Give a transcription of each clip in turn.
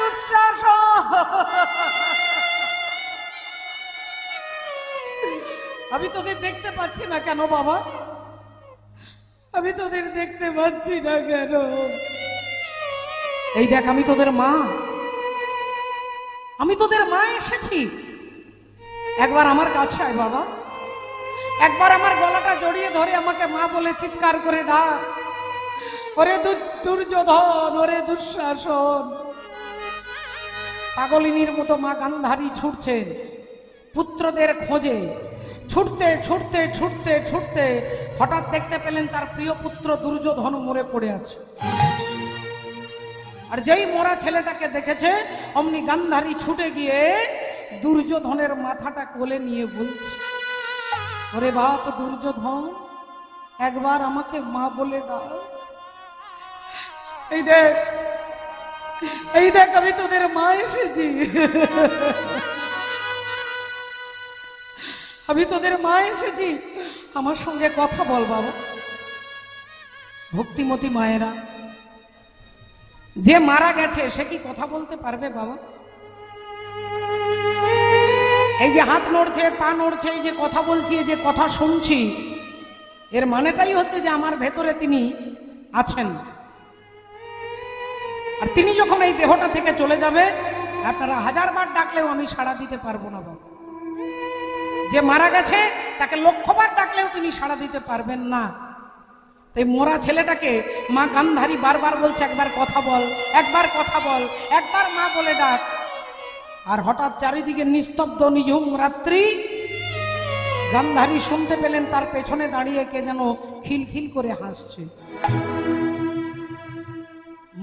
দুঃশাসন। আমি তোদের দেখতে পাচ্ছি না কেন বাবা? আমি তোদের দেখতে পাচ্ছি না কেন? এই দেখ, আমি তোদের মা, আমি তোদের মা এসেছি। একবার আমার কাছে আয় বাবা, একবার আমার গলাটা জড়িয়ে ধরে আমাকে মা বলে চিৎকার করে ডাক, ওরে দুর্যোধন, ওরে দুঃশাসন। পাগলিনীর মতো মা গান্ধারী ছুটছেন পুত্রদের খোঁজে। ছুটতে ছুটতে ছুটতে ছুটতে হঠাৎ দেখতে পেলেন তার প্রিয় পুত্র দুর্যোধন মরে পড়ে আছে। আর যেই মরা ছেলেটাকে দেখেছে অমনি গান্ধারী ছুটে গিয়ে দুর্যোধনের মাথাটা কোলে নিয়ে বলছে, ওরে বাপ দুর্যোধন, একবার আমাকে মা বলে ডাক। এই দেখ, এই দেখ, আমি তোদের মা এসেছি। আমি তোদের মা এসেছি, আমার সঙ্গে কথা বল বাবা। ভক্তিমতী মায়েরা, যে মারা গেছে সে কি কথা বলতে পারবে বাবা? এই যে হাত নড়ছে, পা নড়ছে, এই যে কথা বলছি, এই যে কথা শুনছি, এর মানেটাই হচ্ছে যে আমার ভেতরে তিনি আছেন। আর তিনি যখন এই দেহটা থেকে চলে যাবে, আপনারা 1000 বার ডাকলেও আমি সাড়া দিতে পারবো না বাবা। যে মারা গেছে তাকে 1,000 বার ডাকলেও তিনি সাড়া দিতে পারবেন না। তাই মোরা ছেলেটাকে মা গান্ধারী বারবার বলছে, একবার কথা বল, একবার কথা বল, একবার মা বলে ডাক। আর হঠাৎ চারিদিকে নিস্তব্ধ নিঝুম রাত্রি। গান্ধারী শুনতে পেলেন তার পেছনে দাঁড়িয়ে কে যেন খিলখিল করে হাসছে।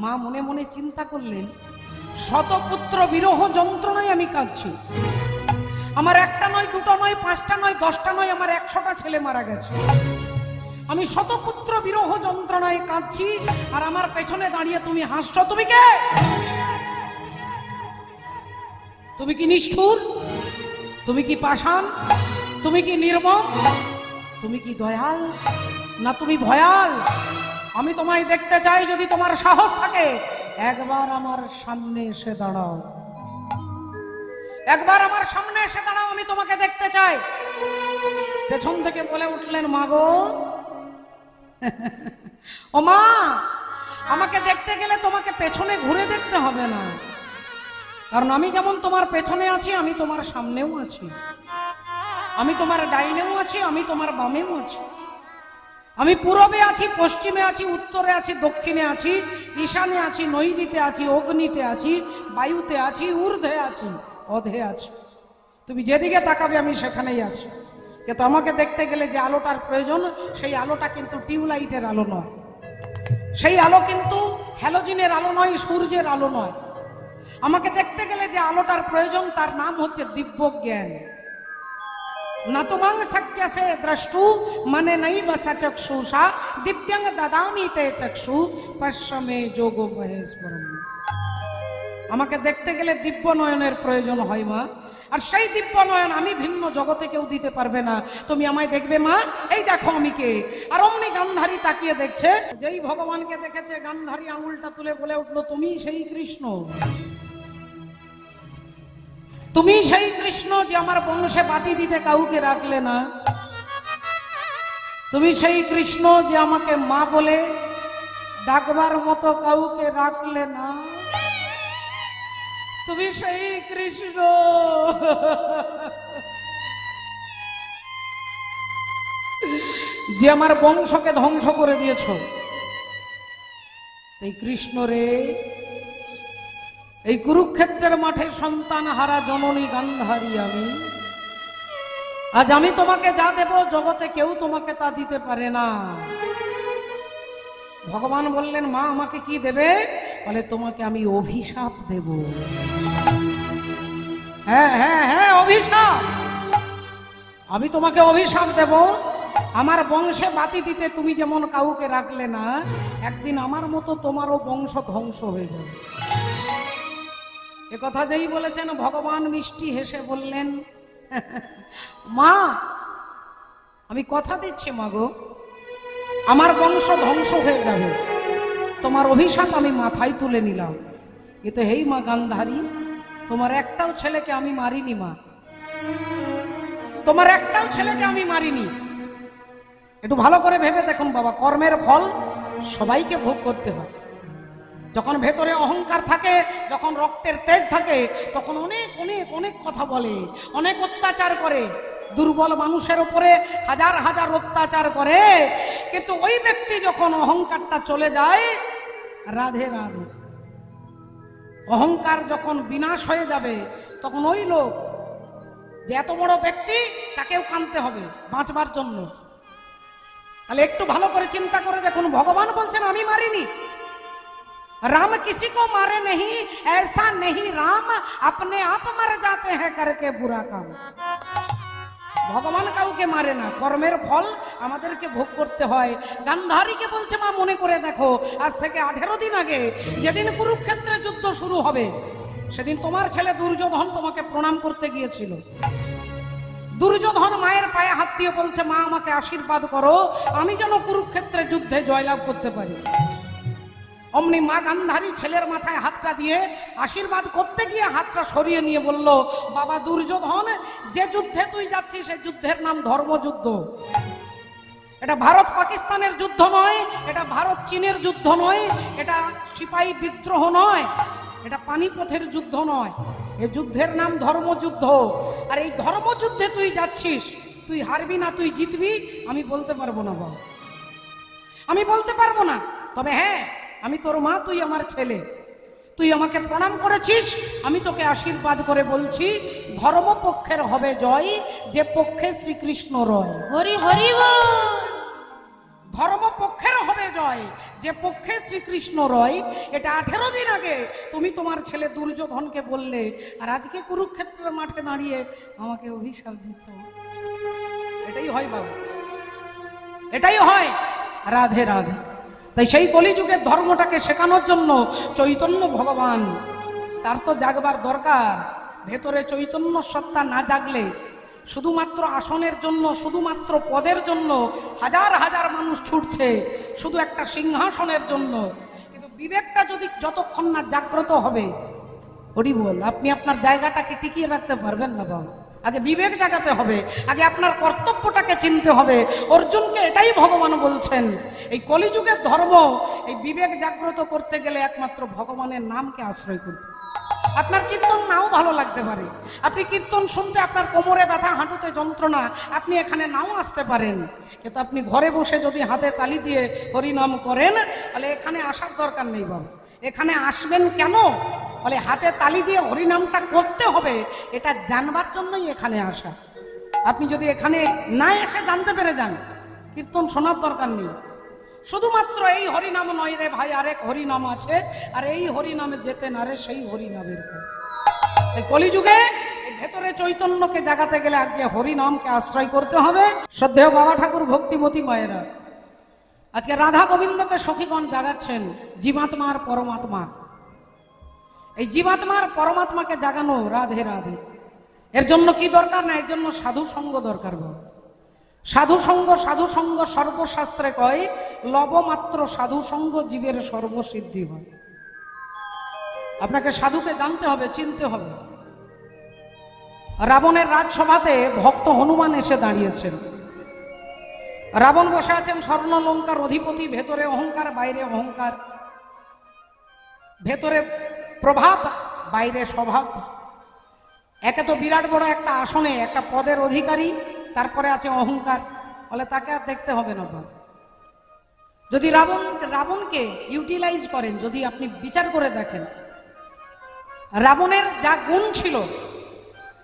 মা মনে মনে চিন্তা করলেন, শতপুত্র বিরহ যন্ত্রণায় আমি কাঁদছি। আমার একটা নয়, দুটো নয়, 5টা নয়, 10টা নয়, আমার 100টা ছেলে মারা গেছে। আমি শতপুত্র বিরহ যন্ত্রণায় কাঁদছি, আর আমার পেছনে দাঁড়িয়ে তুমি হাসছো। তুমি কে? তুমি কি নিষ্ঠুর? তুমি কি পাষাণ? তুমি কি নির্মম? তুমি কি দয়াল না তুমি ভয়াল? আমি তোমায় দেখতে চাই, যদি তোমার সাহস থাকে একবার আমার সামনে এসে দাঁড়াও, একবার আমার সামনে এসে দাঁড়াও, আমি তোমাকে দেখতে চাই। পেছন থেকে বলে উঠলেন, মা গো, ও মা, আমাকে দেখতে গেলে তোমাকে পেছনে ঘুরে দেখতে হবে না, কারণ আমি যেমন তোমার পেছনে আছি, আমি তোমার সামনেও আছি, আমি তোমার ডাইনেও আছি, আমি তোমার বামেও আছি, আমি পূরবে আছি, পশ্চিমে আছি, উত্তরে আছি, দক্ষিণে আছি, ঈশানে আছি, নৈরিতে আছি, অগ্নিতে আছি, বায়ুতে আছি, ঊর্ধ্বে আছি, অধে আছি। তুমি যেদিকে তাকাবে আমি সেখানেই আছি। কিন্তু আমাকে দেখতে গেলে যে আলোটার প্রয়োজন, সেই আলোটা কিন্তু টিউবলাইটের আলো নয়, সেই আলো কিন্তু হ্যালোজিনের আলো নয়, সূর্যের আলো নয়। আমাকে দেখতে গেলে যে আলোটার প্রয়োজন তার নাম হচ্ছে দিব্য জ্ঞান। না তোমাং সত্যসে দ্রষ্টু মানে নাই বসা চক্ষুষা দিব্যাং দদামি তে চক্ষু পশ্চমে যোগ মহেশ্বরম। আমাকে দেখতে গেলে দিব্য নয়নের প্রয়োজন হয় মা, আর সেই দিব্য নয়ন আমি ভিন্ন জগতে কেউ দিতে পারবে না। তুমি আমায় দেখবে মা, এই দেখো আমি কে। আর অমনি গান্ধারী তাকিয়ে দেখছে, যেই ভগবানকে দেখেছে গান্ধারী আঙুলটা তুলে বলে উঠলো, তুমি সেই কৃষ্ণ, তুমি সেই কৃষ্ণ যে আমার বংশে বাতি দিতে কাউকে রাখলে না, তুমি সেই কৃষ্ণ যে আমাকে মা বলে ডাকবার মতো কাউকে রাখলে না, তুমি সেই কৃষ্ণ যে আমার বংশকে ধ্বংস করে দিয়েছ। এই কৃষ্ণ রে, এই কুরুক্ষেত্রের মাঠে সন্তান হারা জননী গান্ধারী আমি। আজ আমি তোমাকে যা দেব জগতে কেউ তোমাকে তা দিতে পারে না। ভগবান বললেন, মা আমাকে কি দেবে? বলে, তোমাকে আমি অভিশাপ দেব। হ্যাঁ হ্যাঁ হ্যাঁ, অভিশাপ। আমি তোমাকে অভিশাপ দেব। আমার বংশে বাতি দিতে তুমি যেমন কাউকে রাখলে না, একদিন আমার মতো তোমারও বংশ ধ্বংস হয়ে যাবে। এ কথা যেই বলেছেন, ভগবান মিষ্টি হেসে বললেন, মা আমি কথা দিচ্ছি মা গো, আমার বংশ ধ্বংস হয়ে যাবে, তোমার অভিশাপ আমি মাথায় তুলে নিলাম, কিন্তু হেই মা গান্ধারী, তোমার একটাও ছেলেকে আমি মারিনি মা, তোমার একটাও ছেলেকে আমি মারিনি। একটু ভালো করে ভেবে দেখুন বাবা, কর্মের ফল সবাইকে ভোগ করতে হয়। যখন ভেতরে অহংকার থাকে, যখন রক্তের তেজ থাকে, তখন অনেক অনেক অনেক কথা বলে, অনেক অত্যাচার করে, দুর্বল মানুষের উপরে হাজার হাজার অত্যাচার করে। কিন্তু ওই ব্যক্তি যখন অহংকারটা চলে যায়, রাধে রাধে, অহংকার যখন বিনাশ হয়ে যাবে, তখন ওই লোক যে এত বড় ব্যক্তি, তাকেও কাঁদতে হবে বাঁচবার জন্য। তাহলে একটু ভালো করে চিন্তা করে দেখুন, ভগবান বলছেন আমি মারিনি। राम किसी को मारे नहीं, ऐसा नहीं, राम अपने आप मर जाते हैं करके बुरा काम। ভগবান কাউকে মারে না, কর্মের ফল আমাদেরকে ভোগ করতে হয়। গান্ধারীকে বলছে মা মনে করে দেখো, আজ থেকে 18 দিন আগে যেদিন কুরুক্ষেত্রে যুদ্ধ শুরু হবে, সেদিন তোমার ছেলে দুর্যোধন তোমাকে প্রণাম করতে গিয়েছিল। দুর্যোধন মায়ের পায়ে হাত দিয়ে বলছে, মা আমাকে আশীর্বাদ করো, আমি যেন কুরুক্ষেত্রে যুদ্ধে জয়লাভ করতে পারি। অমনি মা গান্ধারী ছেলের মাথায় হাতটা দিয়ে আশীর্বাদ করতে গিয়ে হাতটা সরিয়ে নিয়ে বলল, বাবা দুর্যোধন, যে যুদ্ধে তুই যাচ্ছিস সে যুদ্ধের নাম ধর্মযুদ্ধ। এটা ভারত পাকিস্তানের যুদ্ধ নয়, এটা ভারত চীনের যুদ্ধ নয়, এটা সিপাহী বিদ্রোহ নয়, এটা পানিপথের যুদ্ধ নয়, এই যুদ্ধের নাম ধর্মযুদ্ধ। আর এই ধর্মযুদ্ধে তুই যাচ্ছিস, তুই হারবি না তুই জিতবি আমি বলতে পারবো না বাবা, আমি বলতে পারবো না। তবে হ্যাঁ, আমি তোর মা, তুই আমার ছেলে, তুই আমাকে প্রণাম করেছিস, আমি তোকে আশীর্বাদ করে বলছি, ধর্মপক্ষের হবে জয়, যে পক্ষে শ্রীকৃষ্ণ রয়। হরি হরি বল। ধর্মপক্ষের হবে জয়, যে পক্ষে শ্রীকৃষ্ণ রয়। এটা 18 দিন আগে তুমি তোমার ছেলে দুর্যোধনকে বললে, আর আজকে কুরুক্ষেত্রের মাঠে দাঁড়িয়ে আমাকে অভিশাপ দিচ্ছ। এটাই হয় বাবা, এটাই হয়। রাধে রাধে। তাই সেই কলিযুগের ধর্মটাকে শেখানোর জন্য চৈতন্য ভগবান, তার তো জাগবার দরকার। ভেতরে চৈতন্য সত্তা না জাগলে, শুধুমাত্র আসনের জন্য, শুধুমাত্র পদের জন্য হাজার হাজার মানুষ ছুটছে, শুধু একটা সিংহাসনের জন্য। কিন্তু বিবেকটা যদি যতক্ষণ না জাগ্রত হবে, হরি বল, আপনি আপনার জায়গাটাকে টিকিয়ে রাখতে পারবেন না বাবা। আগে বিবেক জাগাতে হবে, আগে আপনার কর্তব্যটাকে চিনতে হবে। অর্জুনকে এটাই ভগবান বলছেন, এই কলিযুগের ধর্ম, এই বিবেক জাগ্রত করতে গেলে একমাত্র ভগবানের নামকে আশ্রয় করতে। আপনার কীর্তন নাও ভালো লাগতে পারে, আপনি কীর্তন শুনতে আপনার কোমরে ব্যথা, হাঁটুতে যন্ত্রণা, আপনি এখানে নাও আসতে পারেন, কিন্তু আপনি ঘরে বসে যদি হাতে তালি দিয়ে হরিনাম করেন, তাহলে এখানে আসার দরকার নেই বাবা। এখানে আসবেন কেন? বলে হাতে তালি দিয়ে হরিনামটা করতে হবে, এটা জানবার জন্যই এখানে আসা। আপনি যদি এখানে না এসে জানতে পেরে যান, কীর্তন শোনার দরকার নেই। শুধুমাত্র এই হরিনাম নয় রে ভাই, আরেক হরিনাম আছে, আর এই হরিনামে যেতে না রে সেই হরিনামের কাছে। এই কলিযুগে এই ভেতরে চৈতন্যকে জাগাতে গেলে আগে হরিনামকে আশ্রয় করতে হবে। শ্রদ্ধেয় বাবা ঠাকুর ভক্তিমতী মায়েরা, আজকে রাধা গোবিন্দকে সখীগণ জাগাচ্ছেন, জীবাত্মা আর পরমাত্মা। এই জীবাত্মার পরমাত্মাকে জাগানো, রাধে রাধে। এর জন্য কি দরকার না, এর জন্য সাধু সঙ্গ দরকার। সাধু সঙ্গ, সাধু সঙ্গ সর্বশাস্ত্রে কয়, লবমাত্র সাধু সঙ্গ জীবের সর্বসিদ্ধি হয়। আপনাকে সাধুকে জানতে হবে, চিনতে হবে। রাবণের রাজসভাতে ভক্ত হনুমান এসে দাঁড়িয়েছেন। রাবণ বসে আছেন স্বর্ণলঙ্কার অধিপতি, ভেতরে অহংকার, বাইরে অহংকার, ভেতরে প্রভাব, বাইরে স্বভাব। একে তো বিরাট বড় একটা আসনে একটা পদের অধিকারী, তারপরে আছে অহংকার। বলে তাকে আর দেখতে হবে না। যদি রাবণকে ইউটিলাইজ করেন, যদি আপনি বিচার করে দেখেন, রাবণের যা গুণ ছিল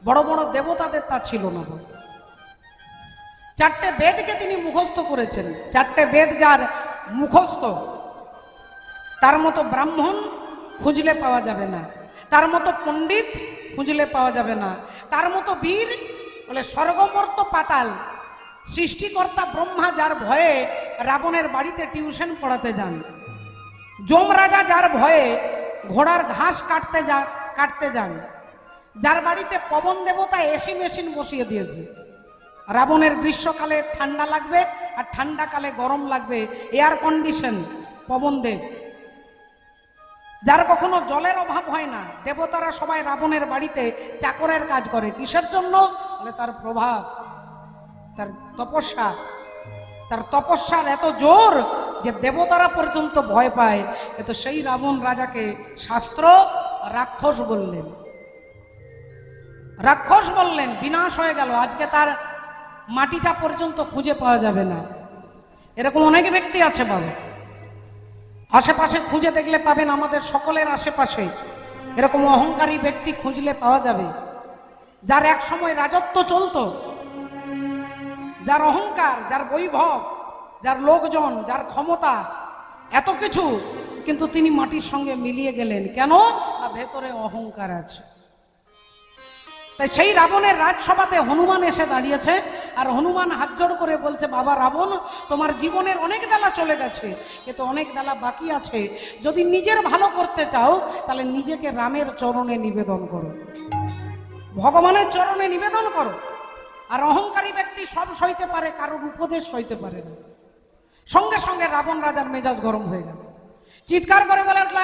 বড় বড় দেবতাদের তা ছিল না। 4টে বেদকে তিনি মুখস্থ করেছেন। 4টে বেদ যার মুখস্থ, তার মতো ব্রাহ্মণ খুঁজলে পাওয়া যাবে না, তার মতো পণ্ডিত খুঁজলে পাওয়া যাবে না, তার মতো বীর। বলে স্বর্গমর্ত পাতাল সৃষ্টিকর্তা ব্রহ্মা যার ভয়ে রাবণের বাড়িতে টিউশন পড়াতে যান, যমরাজা যার ভয়ে ঘোড়ার ঘাস কাটতে যান, যার বাড়িতে পবন দেবতা এসি মেশিন বসিয়ে দিয়েছে। রাবণের গ্রীষ্মকালে ঠান্ডা লাগবে আর ঠান্ডাকালে গরম লাগবে, এয়ার কন্ডিশন পবন দেব। যার কখনো জলের অভাব হয় না, দেবতারা সবাই রাবণের বাড়িতে চাকরের কাজ করে। কিসের জন্য? বলে তার প্রভাব, তার তপস্যা। তার তপস্যার এত জোর যে দেবতারা পর্যন্ত ভয় পায়। কিন্তু সেই রাবণ রাজাকে শাস্ত্র রাক্ষস বললেন, রাক্ষস বললেন, বিনাশ হয়ে গেল। আজকে তার মাটিটা পর্যন্ত খুঁজে পাওয়া যাবে না। এরকম অনেক ব্যক্তি আছে বাবা, আশেপাশে খুঁজে দেখলে পাবেন, আমাদের সকলের আশেপাশে এরকম অহংকারী ব্যক্তি খুঁজলে পাওয়া যাবে, যার এক সময় রাজত্ব চলতো, যার অহংকার, যার বৈভব, যার লোকজন, যার ক্ষমতা, এত কিছু, কিন্তু তিনি মাটির সঙ্গে মিলিয়ে গেলেন। কেন? না, ভেতরে অহংকার আছে। তাই সেই রাবণের রাজসভাতে হনুমান এসে দাঁড়িয়েছে, আর হনুমান হাত জোড় করে বলছে, বাবা রাবণ, তোমার জীবনের অনেক বেলা চলে গেছে, কিন্তু অনেক বেলা বাকি আছে। যদি নিজের ভালো করতে চাও তাহলে নিজেকে রামের চরণে নিবেদন করো, ভগবানের চরণে নিবেদন করো। আর অহংকারী ব্যক্তি সব সইতে পারে, কারোর উপদেশ সইতে পারে না। সঙ্গে সঙ্গে রাবণ রাজার মেজাজ গরম হয়ে গেল, চিৎকার করে বলে উঠল,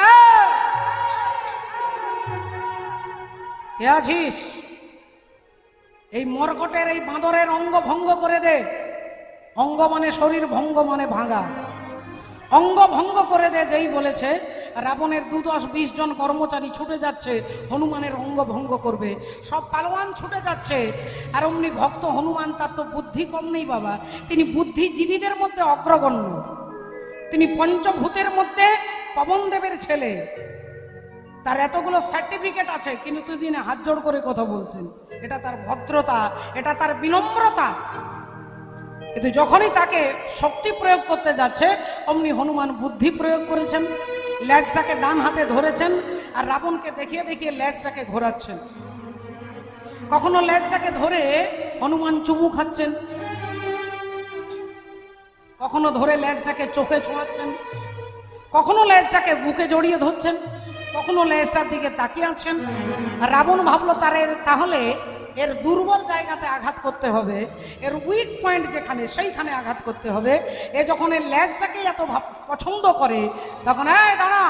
কে আছিস? এই মরকটের, এই বাঁদরের অঙ্গ ভঙ্গ করে দে। অঙ্গ মানে শরীর, ভঙ্গ মানে ভাঙা। অঙ্গ ভঙ্গ করে দে যেই বলেছে, রাবণের 2-10-20 জন কর্মচারী ছুটে যাচ্ছে হনুমানের অঙ্গ ভঙ্গ করবে। সব পালোয়ান ছুটে যাচ্ছে। আর অমনি ভক্ত হনুমান, তার তো বুদ্ধি কম নেই বাবা, তিনি বুদ্ধিজীবীদের মধ্যে অগ্রগণ্য। তিনি পঞ্চভূতের মধ্যে পবনদেবের ছেলে, তার এতগুলো সার্টিফিকেট আছে, কিন্তু তিনি হাত জোড় করে কথা বলছেন। এটা তার ভদ্রতা, এটা তার বিনম্রতা। কিন্তু যখনই তাকে শক্তি প্রয়োগ করতে যাচ্ছে, অমনি হনুমান বুদ্ধি প্রয়োগ করেছেন, লেজটাকে ডান হাতে ধরেছেন, আর রাবণকে দেখিয়ে দেখিয়ে লেজটাকে ঘোরাচ্ছেন। কখনো লেজটাকে ধরে হনুমান চুমু খাচ্ছেন, কখনো ধরে লেজটাকে চোখে ছোঁয়াচ্ছেন, কখনো লেজটাকে বুকে জড়িয়ে ধরছেন, কখনো লেজটার দিকে তাকিয়ে আছেন। আর রাবণ ভাবলো তাহলে এর দুর্বল জায়গাতে আঘাত করতে হবে, এর উইক পয়েন্ট যেখানে, সেইখানে আঘাত করতে হবে। এ যখন এর লেজটাকে এত পছন্দ করে, তখন এই দাঁড়া,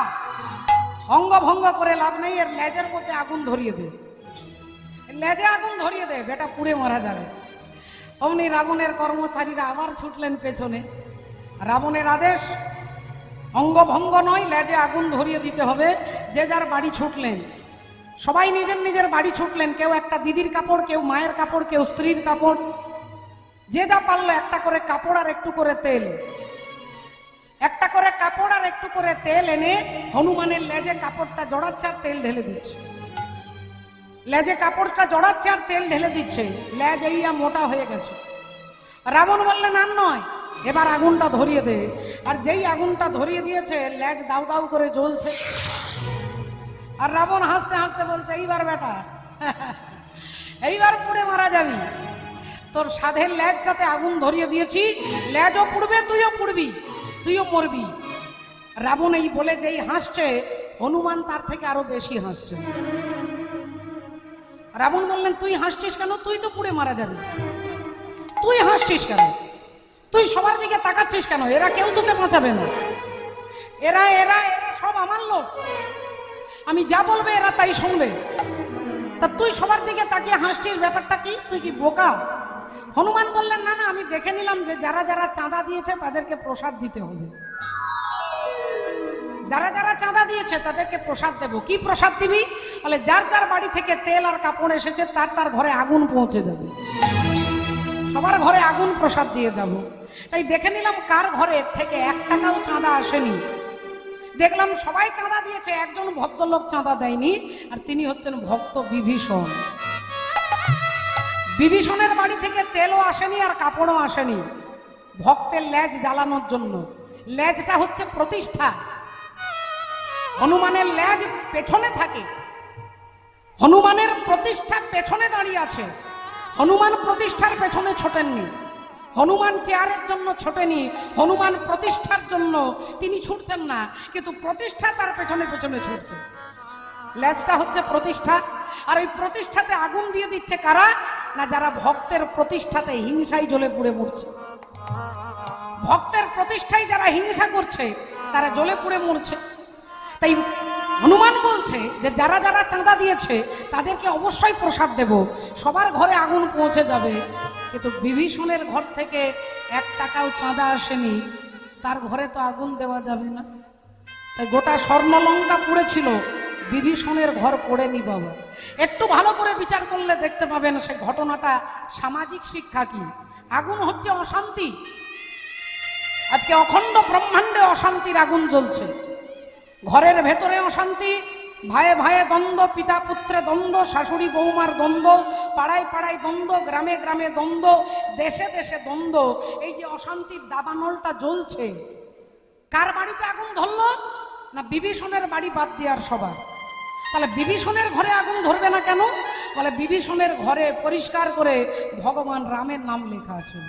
অঙ্গ ভঙ্গ করে লাভ নেই, এর লেজের মধ্যে আগুন ধরিয়ে দে, লেজে আগুন ধরিয়ে দে, বেটা পুড়ে মারা যাবে। অমনি রাবণের কর্মচারীরা আবার ছুটলেন পেছনে। রাবণের আদেশ, অঙ্গ ভঙ্গ নয়, লেজে আগুন ধরিয়ে দিতে হবে। যে যার বাড়ি ছুটলেন, সবাই নিজের নিজের বাড়ি ছুটলেন। কেউ একটা দিদির কাপড়, কেউ মায়ের কাপড়, কেউ স্ত্রীর কাপড়, যে যা পারলো একটা করে কাপড় আর একটু করে তেল, একটা করে কাপড় আর একটু করে তেল এনে হনুমানের লেজে কাপড়টা জড়াচ্ছে আর তেল ঢেলে দিচ্ছে। লেজে কাপড়টা জড়াচ্ছে আর তেল ঢেলে দিচ্ছে, লেজ এইয়া মোটা হয়ে গেছে। রাবণ বললেন, আর নয়, এবার আগুনটা ধরিয়ে দে। আর যেই আগুনটা ধরিয়ে দিয়েছে, লেজ দাউ দাউ করে জ্বলছে। আর রাবণ হাসতে হাসতে বলছে, এইবার বেটা, এইবার পুড়ে মারা যাবি। তোর সাধের লেজটাতে আগুন ধরিয়ে দিয়েছি, লেজও পুড়বে, তুইও পুড়বি, তুইও মরবি। রাবণ এই বলে যেই হাসছে, হনুমান তার থেকে আরো বেশি হাসছে। রাবণ বললেন, তুই হাসছিস কেন? তুই তো পুড়ে মারা যাবি, তুই হাসছিস কেন? তুই সবার দিকে তাকাচ্ছিস কেন? এরা কেউ তোকে বাঁচাবে না, এরা এরা এরা সব আমার লোক, আমি যা বলবে এরা তাই শুনবে। তা তুই সবার দিকে তাকিয়ে হাসছিস, ব্যাপারটা কি? তুই কি বোকা? হনুমান বললেন, না না, আমি দেখে নিলাম যে যারা যারা চাঁদা দিয়েছে তাদেরকে প্রসাদ দিতে হবে। যারা যারা চাঁদা দিয়েছে তাদেরকে প্রসাদ দেব। কি প্রসাদ দিবি? বলে, যার যার বাড়ি থেকে তেল আর কাপড় এসেছে তার তার ঘরে আগুন পৌঁছে যাবে, সবার ঘরে আগুন প্রসাদ দিয়ে যাব। তাই দেখে নিলাম কার ঘরে থেকে 1 টাকাও চাঁদা আসেনি। দেখলাম সবাই চাঁদা দিয়েছে, একজন ভদ্রলোক চাঁদা দেয়নি, আর তিনি হচ্ছেন ভক্ত বিভীষণ। বিভীষণের বাড়ি থেকে তেলও আসেনি আর কাপড়ও আসেনি, ভক্তের লেজ জ্বালানোর জন্য। লেজটা হচ্ছে প্রতিষ্ঠা। হনুমানের লেজ পেছনে থাকে, হনুমানের প্রতিষ্ঠা পেছনে দাঁড়িয়ে আছে। হনুমান প্রতিষ্ঠার পেছনে ছোটেননি, হনুমান চেয়ারের জন্য ছোটেনি, হনুমান প্রতিষ্ঠার জন্য তিনি ছুটছেন না, কিন্তু প্রতিষ্ঠা তার পেছনে পেছনে ছুটছে। লেজটা হচ্ছে প্রতিষ্ঠা। আর এই প্রতিষ্ঠাতে আগুন দিয়ে দিচ্ছে কারা? না, যারা ভক্তের প্রতিষ্ঠাতে হিংসায় জ্বলে পুড়ে মরছে। ভক্তের প্রতিষ্ঠায় যারা হিংসা করছে তারা জ্বলে পুড়ে মরছে। তাই হনুমান বলছে যে যারা যারা চাঁদা দিয়েছে তাদেরকে অবশ্যই প্রসাদ দেব, সবার ঘরে আগুন পৌঁছে যাবে। কিন্তু বিভীষণের ঘর থেকে 1 টাকাও চাঁদা আসেনি, তার ঘরে তো আগুন দেওয়া যাবে না। তাই গোটা স্বর্ণলঙ্কা পুড়েছিল, বিভীষণের ঘর পড়েনি বাবা। একটু ভালো করে বিচার করলে দেখতে পাবেন সেই ঘটনাটা সামাজিক শিক্ষা কি। আগুন হচ্ছে অশান্তি। আজকে অখণ্ড ব্রহ্মাণ্ডে অশান্তির আগুন জ্বলছে। ঘরের ভেতরে অশান্তি, ভাইয়ে ভাইয়ে দ্বন্দ্ব, পিতা পুত্রে দ্বন্দ্ব, শাশুড়ি বৌমার দ্বন্দ্ব, পাড়ায় পাড়ায় দ্বন্দ্ব, গ্রামে গ্রামে দ্বন্দ্ব, দেশে দেশে দ্বন্দ্ব। এই যে অশান্তির দাবানলটা জ্বলছে, কার বাড়িতে আগুন ধরলো? না বিভীষণের বাড়ি বাদ দেওয়ার সবার। তাহলে বিভীষণের ঘরে আগুন ধরবে না কেন? বলে বিভীষণের ঘরে পরিষ্কার করে ভগবান রামের নাম লেখা আছে।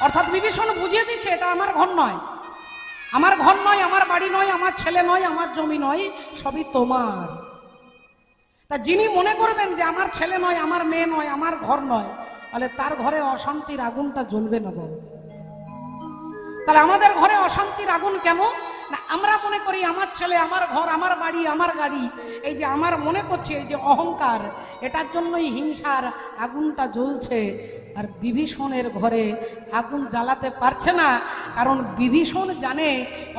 অর্থাৎ বিভীষণ বুঝিয়ে দিচ্ছে এটা আমার ঘর নয়, আমার ঘর নয়, আমার বাড়ি নয়, আমার ছেলে নয়, আমার জমি নয়, সবই তোমার। তা যিনি মনে করবেন যে আমার ছেলে নয়, আমার মেয়ে নয়, আমার ঘর নয়, তাহলে তার ঘরে অশান্তির আগুনটা জ্বলবে না বাবা। তাহলে আমাদের ঘরে অশান্তির আগুন কেন? না আমরা মনে করি আমার ছেলে, আমার ঘর, আমার বাড়ি, আমার গাড়ি। এই যে আমার মনে করছি, এই যে অহংকার, এটার জন্যই হিংসার আগুনটা জ্বলছে। আর বিভীষণের ঘরে আগুন জ্বালাতে পারছে না, কারণ বিভীষণ জানে,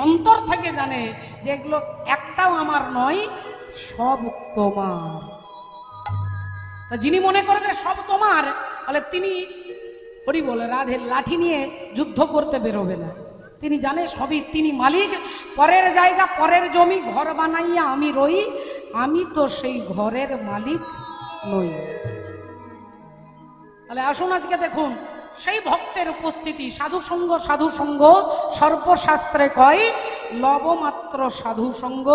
অন্তর থেকে জানে যে এগুলো একটাও আমার নয়, সব তোমার। তা যিনি মনে করবে সব তোমার, তাহলে তিনি হরি বলে রাধের লাঠি নিয়ে যুদ্ধ করতে বেরোবে না। তিনি জানে সবই তিনি মালিক। পরের জায়গা, পরের জমি, ঘর বানাইয়া আমি রই, আমি তো সেই ঘরের মালিক নই। তাহলে আসুন আজকে দেখুন সেই ভক্তের উপস্থিতি। সাধু সঙ্গ, সাধু সঙ্গ সর্বশাস্ত্রে কয়, লবমাত্র সাধু সঙ্গ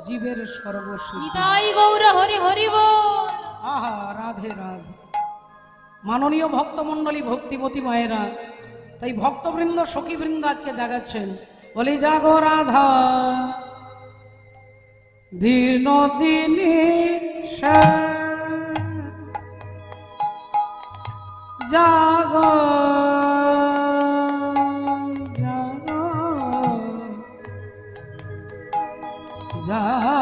জীবের সর্বসিদ্ধি। তাই গৌর হরি হরি বল। আহা রাধে রাধে। মাননীয় ভক্তমণ্ডলী, ভক্তিমতী মায়েরা, তাই ভক্তবৃন্দ, সখীবৃন্দ আজকে জাগাচ্ছেন। বলি জাগো রাধা বিনোদিনী, জাগো জাগো জাগো।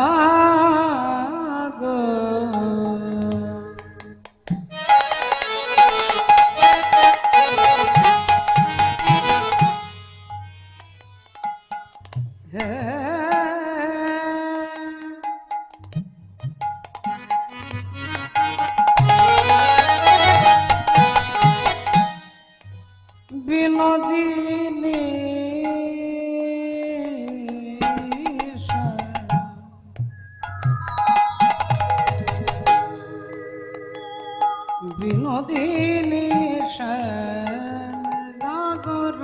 বিনোদিনী বিনোদিনী জাগর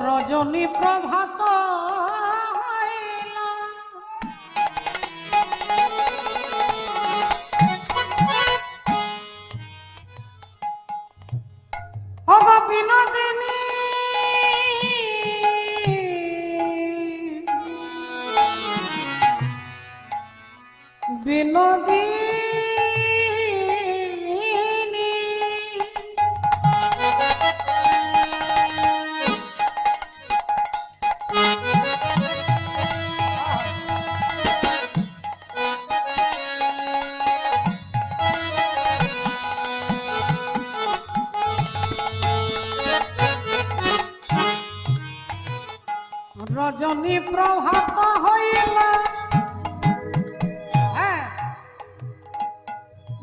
রজনী প্রভাত বিনোদিনী বিনোদিনী রজনী প্রভাত হইল,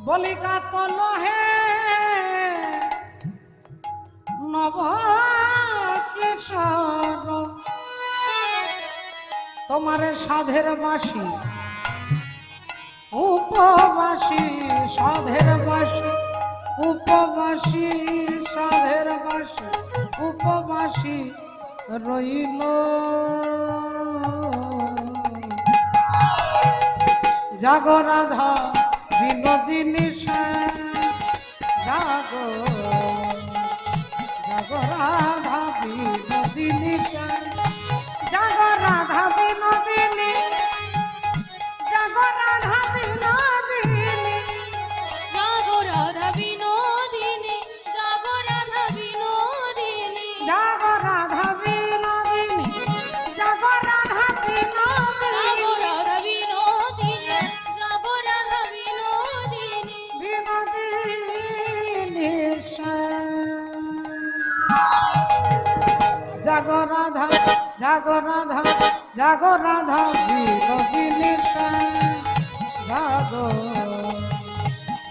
বলিকা তল হে নব কিশোর, তোমারে সাধের বাসী উপবাসী, সাধের বাসী উপবাসী, সাধের বাসী উপবাসী রইল। জাগো রাধা বিনোদিনী জাগো জাগো রাধা বিনোদিনী, জাগো রাধা বিনোদিনী, জাগো রাধা বিনোদিনী, জাগো রাধা বিনোদিনী, জাগো রাধা জাগো রাধা বিনোদিনী জাগো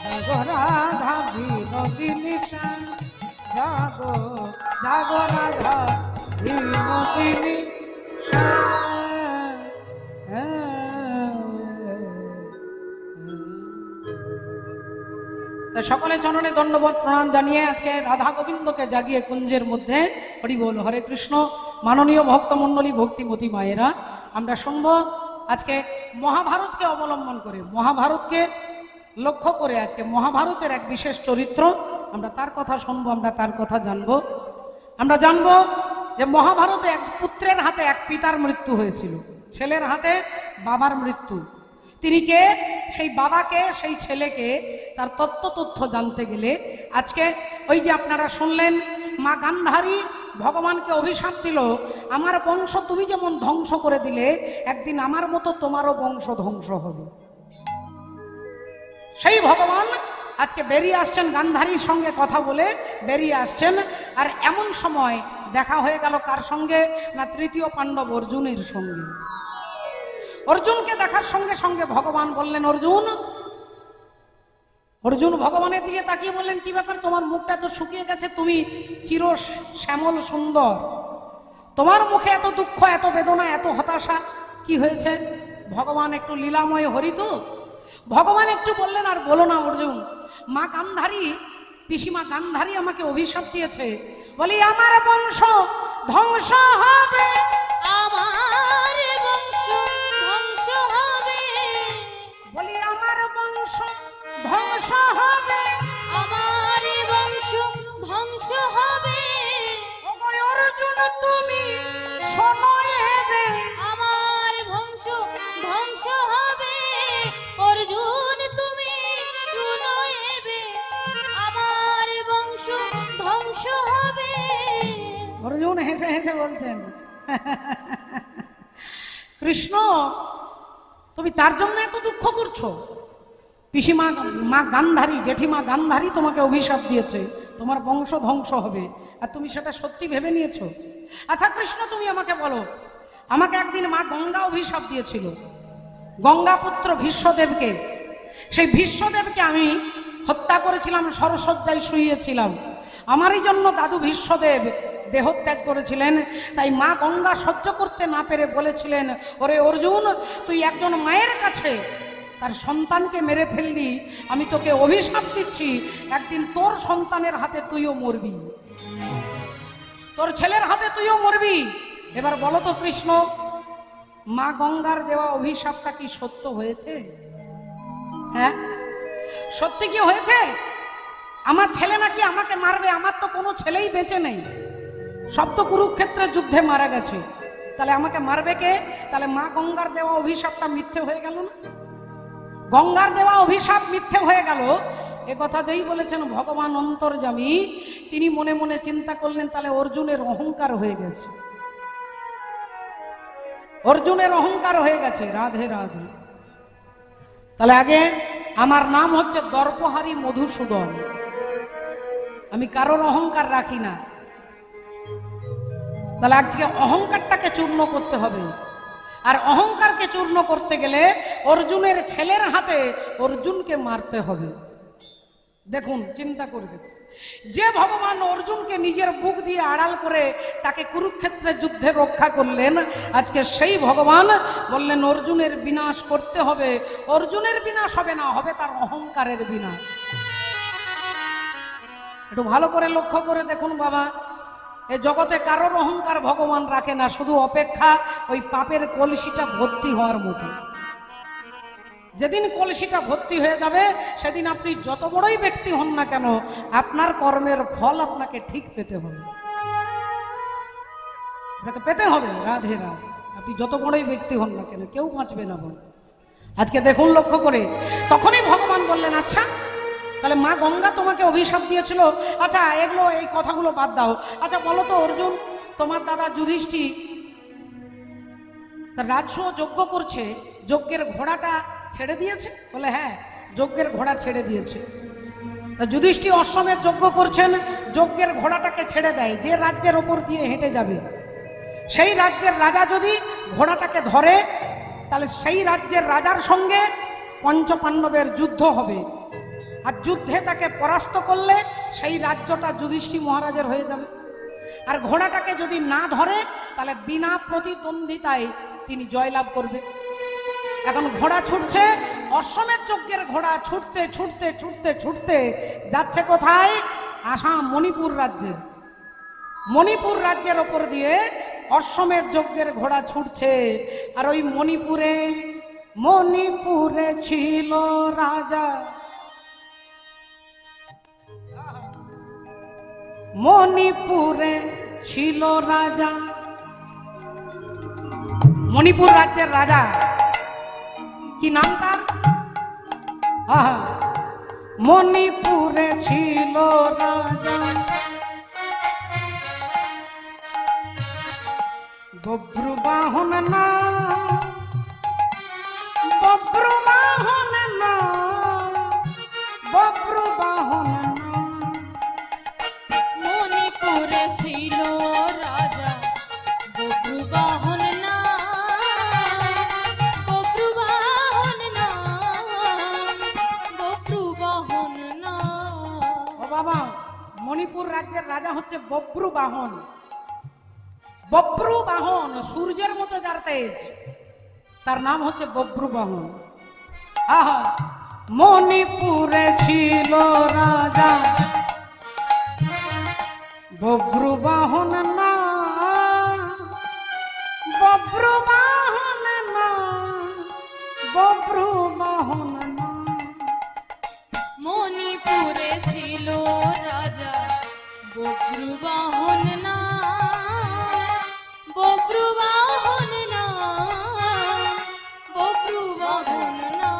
জাগো রাধা বিনোদিনী জাগো জাগো রাধা বিনোদিনী সকলে চরণে দণ্ডবোধ প্রণাম জানিয়ে আজকে রাধা গোবিন্দকে জাগিয়ে কুঞ্জের মধ্যে হরি বল হরে কৃষ্ণ। মাননীয় ভক্তমণ্ডলী ভক্তিমতী মায়েরা, আমরা শুনব আজকে মহাভারতকে অবলম্বন করে, মহাভারতকে লক্ষ্য করে আজকে মহাভারতের এক বিশেষ চরিত্র, আমরা তার কথা শুনবো, আমরা তার কথা জানবো। আমরা জানবো যে মহাভারতে এক পুত্রের হাতে এক পিতার মৃত্যু হয়েছিল, ছেলের হাতে বাবার মৃত্যু। তিনি কে, সেই বাবাকে, সেই ছেলেকে, তার তথ্য জানতে গেলে আজকে ওই যে আপনারা শুনলেন মা গান্ধারী ভগবানকে অভিশাপ দিল, আমার বংশ তুমি যেমন ধ্বংস করে দিলে একদিন আমার মতো তোমারও বংশ ধ্বংস হবে। সেই ভগবান আজকে বেরিয়ে আসছেন, গান্ধারীর সঙ্গে কথা বলে বেরিয়ে আসছেন। আর এমন সময় দেখা হয়ে গেল কার সঙ্গে না, তৃতীয় পাণ্ডব অর্জুনের সঙ্গে। অর্জুনকে দেখার সঙ্গে সঙ্গে ভগবান বললেন, অর্জুন। অর্জুন ভগবানের দিকে তাকিয়ে বললেন, কি ব্যাপার, তোমার মুখটা তো শুকিয়ে গেছে, তুমি চির শ্যামল সুন্দর, তোমার মুখে এত দুঃখ, এত বেদনা, এত হতাশা, কি হয়েছে? ভগবান একটু লীলাময় হরি তো, ভগবান একটু বললেন, আর বলো না অর্জুন, মা গান্ধারী, পিসিমা গান্ধারী আমাকে অভিশাপ দিয়েছে, বলি আমার বংশ ধ্বংস হবে, আমার বংশ ধ্বংস হবে, বলি আমার বংশ ধ্বংস হবে, আমার বংশ ধ্বংস হবে, ওগো অর্জুন তুমি শোনো এবে, আমার বংশ ধ্বংস হবে, অর্জুন তুমি শুনো এবে, আমার বংশ ধ্বংস হবে। অর্জুন হেসে হেসে বলছেন, কৃষ্ণ তুমি তার জন্য এত দুঃখ করছো? পিসিমা মা গান্ধারী, জেঠিমা গান্ধারী তোমাকে অভিশাপ দিয়েছে, তোমার বংশ ধ্বংস হবে, আর তুমি সেটা সত্যি ভেবে নিয়েছো? আচ্ছা কৃষ্ণ তুমি আমাকে বলো, আমাকে একদিন মা গঙ্গা অভিশাপ দিয়েছিল, গঙ্গা পুত্র ভীষ্মদেবকে, সেই ভীষ্মদেবকে আমি হত্যা করেছিলাম, সরসজ্জায় শুইয়েছিলাম, আমারই জন্য দাদু ভীষ্মদেব দেহত্যাগ করেছিলেন। তাই মা গঙ্গা সহ্য করতে না পেরে বলেছিলেন, ওরে অর্জুন, তুই একজন মায়ের কাছে তার সন্তানকে মেরে ফেললি, আমি তোকে অভিশাপ দিচ্ছি, একদিন তোর সন্তানের হাতে তুইও মরবি, তোর ছেলের হাতে তুইও মরবি। এবার বলো তো কৃষ্ণ, মা গঙ্গার দেওয়া অভিশাপটা কি সত্য হয়েছে? হ্যাঁ, সত্যি কি হয়েছে? আমার ছেলে নাকি আমাকে মারবে? আমার তো কোনো ছেলেই বেঁচে নেই, সব তো কুরুক্ষেত্রের যুদ্ধে মারা গেছে, তাহলে আমাকে মারবে কে? তাহলে মা গঙ্গার দেওয়া অভিশাপটা মিথ্যে হয়ে গেল না? গঙ্গার দেওয়া অভিশাপ মিথ্যে হয়ে গেল। এ কথা যেই বলেছেন ভগবান অন্তর্যামী, তিনি মনে মনে চিন্তা করলেন, তাহলে অর্জুনের অহংকার হয়ে গেছে, অর্জুনের অহংকার হয়ে গেছে। রাধে রাধে। তাহলে আগে আমার নাম হচ্ছে দর্পহারী মধুসূদন, আমি কারোর অহংকার রাখি না। তাহলে আজকে অহংকারটাকে চূর্ণ করতে হবে, আর অহংকারকে চূর্ণ করতে গেলে অর্জুনের ছেলের হাতে অর্জুনকে মারতে হবে। দেখুন, চিন্তা করে দেখুন, যে ভগবান অর্জুনকে নিজের বুক দিয়ে আড়াল করে তাকে কুরুক্ষেত্রের যুদ্ধে রক্ষা করলেন, আজকে সেই ভগবান বললেন অর্জুনের বিনাশ করতে হবে। অর্জুনের বিনাশ হবে না, হবে তার অহংকারের বিনাশ। একটু ভালো করে লক্ষ্য করে দেখুন বাবা, এ জগতে কারোর অহংকার ভগবান রাখে না, শুধু অপেক্ষা ওই পাপের কলসিটা ভর্তি হওয়ার মতো। যেদিন কলসিটা ভর্তি হয়ে যাবে, সেদিন আপনি যত বড়ই ব্যক্তি হন না কেন, আপনার কর্মের ফল আপনাকে ঠিক পেতে হবে, আপনাকে পেতে হবে। রাধে রাধে। আপনি যত বড়ই ব্যক্তি হন না কেন, কেউ বাঁচবে না বল। আজকে দেখুন লক্ষ্য করে, তখনই ভগবান বললেন, আচ্ছা তাহলে মা গঙ্গা তোমাকে অভিশাপ দিয়েছিল, আচ্ছা এগুলো এই কথাগুলো বাদ দাও, আচ্ছা বলো তো অর্জুন, তোমার দাদা যুধিষ্ঠির তার রাজ্য যজ্ঞ করছে, যজ্ঞের ঘোড়াটা ছেড়ে দিয়েছে? বলে হ্যাঁ, যজ্ঞের ঘোড়া ছেড়ে দিয়েছে। তা যুধিষ্ঠির অশ্বমেধ যজ্ঞ করছেন, যজ্ঞের ঘোড়াটাকে ছেড়ে দেয়, যে রাজ্যের ওপর দিয়ে হেঁটে যাবে সেই রাজ্যের রাজা যদি ঘোড়াটাকে ধরে তাহলে সেই রাজ্যের রাজার সঙ্গে পঞ্চপাণ্ডবের যুদ্ধ হবে, আর যুদ্ধে তাকে পরাস্ত করলে সেই রাজ্যটা যুধিষ্ঠির মহারাজের হয়ে যাবে। আর ঘোড়াটাকে যদি না ধরে তাহলে বিনা প্রতিদ্বন্দ্বিতায় তিনি জয়লাভ করবে। এখন ঘোড়া ছুটছে, অশ্বমেধ যজ্ঞের ঘোড়া ছুটতে ছুটতে ছুটতে ছুটতে যাচ্ছে কোথায়? আসাম, মণিপুর রাজ্যে। মণিপুর রাজ্যের ওপর দিয়ে অশ্বমেধ যজ্ঞের ঘোড়া ছুটছে। আর ওই মণিপুরে ছিল রাজা, মণিপুরে ছিল রাজা, মণিপুর রাজ্যের রাজা। কি নাম তার? মণিপুরে ছিল রাজা, বব্রুবাহন না, বব্রুবাহন না, বব্রুবাহন না। মণিপুরে ছিল রাজা, বব্রুবাহন না, বব্রুবাহন না, বব্রুবাহন না। ও বাবা, মণিপুর রাজ্যের রাজা হচ্ছে বব্রুবাহন। বব্রুবাহন, সূর্যের মতো যার তেজ, তার নাম হচ্ছে বব্রুবাহন। আহা, মণিপুরে ছিল রাজা, বব্রুবাহন না, বব্রুবাহন না, বব্রুবাহন না। মণিপুরে ছিল রাজা, বব্রুবাহন না, বব্রুবাহন না, বব্রুবাহন না।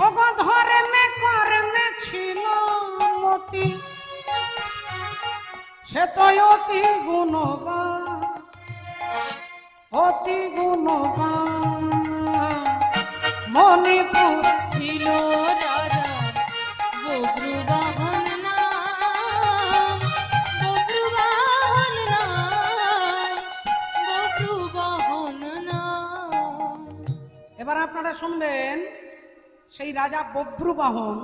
ওগো ধর্মে কর্মে ছিল মতি, সে তো অতি গুণবান, অতি গুণবান। মণিপুর ছিল রাজা, বব্রুবাহন না, বব্রুবাহন না, বব্রুবাহন না। এবার আপনারা শুনবেন সেই রাজা বব্রুবাহন,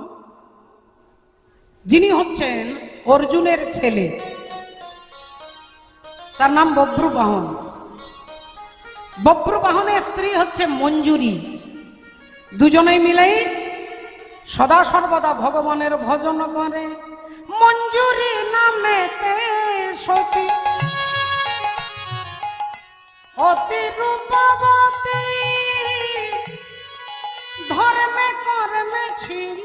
যিনি হচ্ছেন অর্জুনের ছেলে, তার নাম বব্রুবাহন। বব্রুবাহনের স্ত্রী হচ্ছে মঞ্জুরি। দুজনেই মিলেই সদা সর্বদা ভগবানের ভজন করে। মঞ্জুরি নামেতে সতী অতি রূপবতী, ধর্মে কর্মে ছিল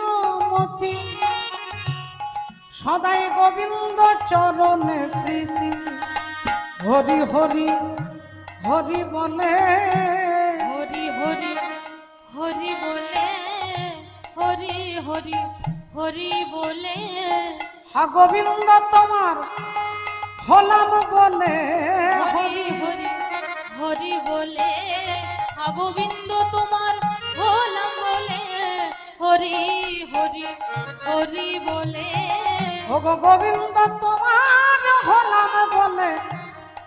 মতি, সদাই গোবিন্দ চরণে প্রীতি। হরি হরি হরি বলে, হরি হরি হরি বলে, হরি হরি হরি বলে, হা গোবিন্দ তোমার হলাম বলে। হরি হরি হরি বলে, আ গোবিন্দ তোমার হলাম বলে, হরি হরি হরি বলে। ও গো গোবিন্দ তোমার হলাম বলে,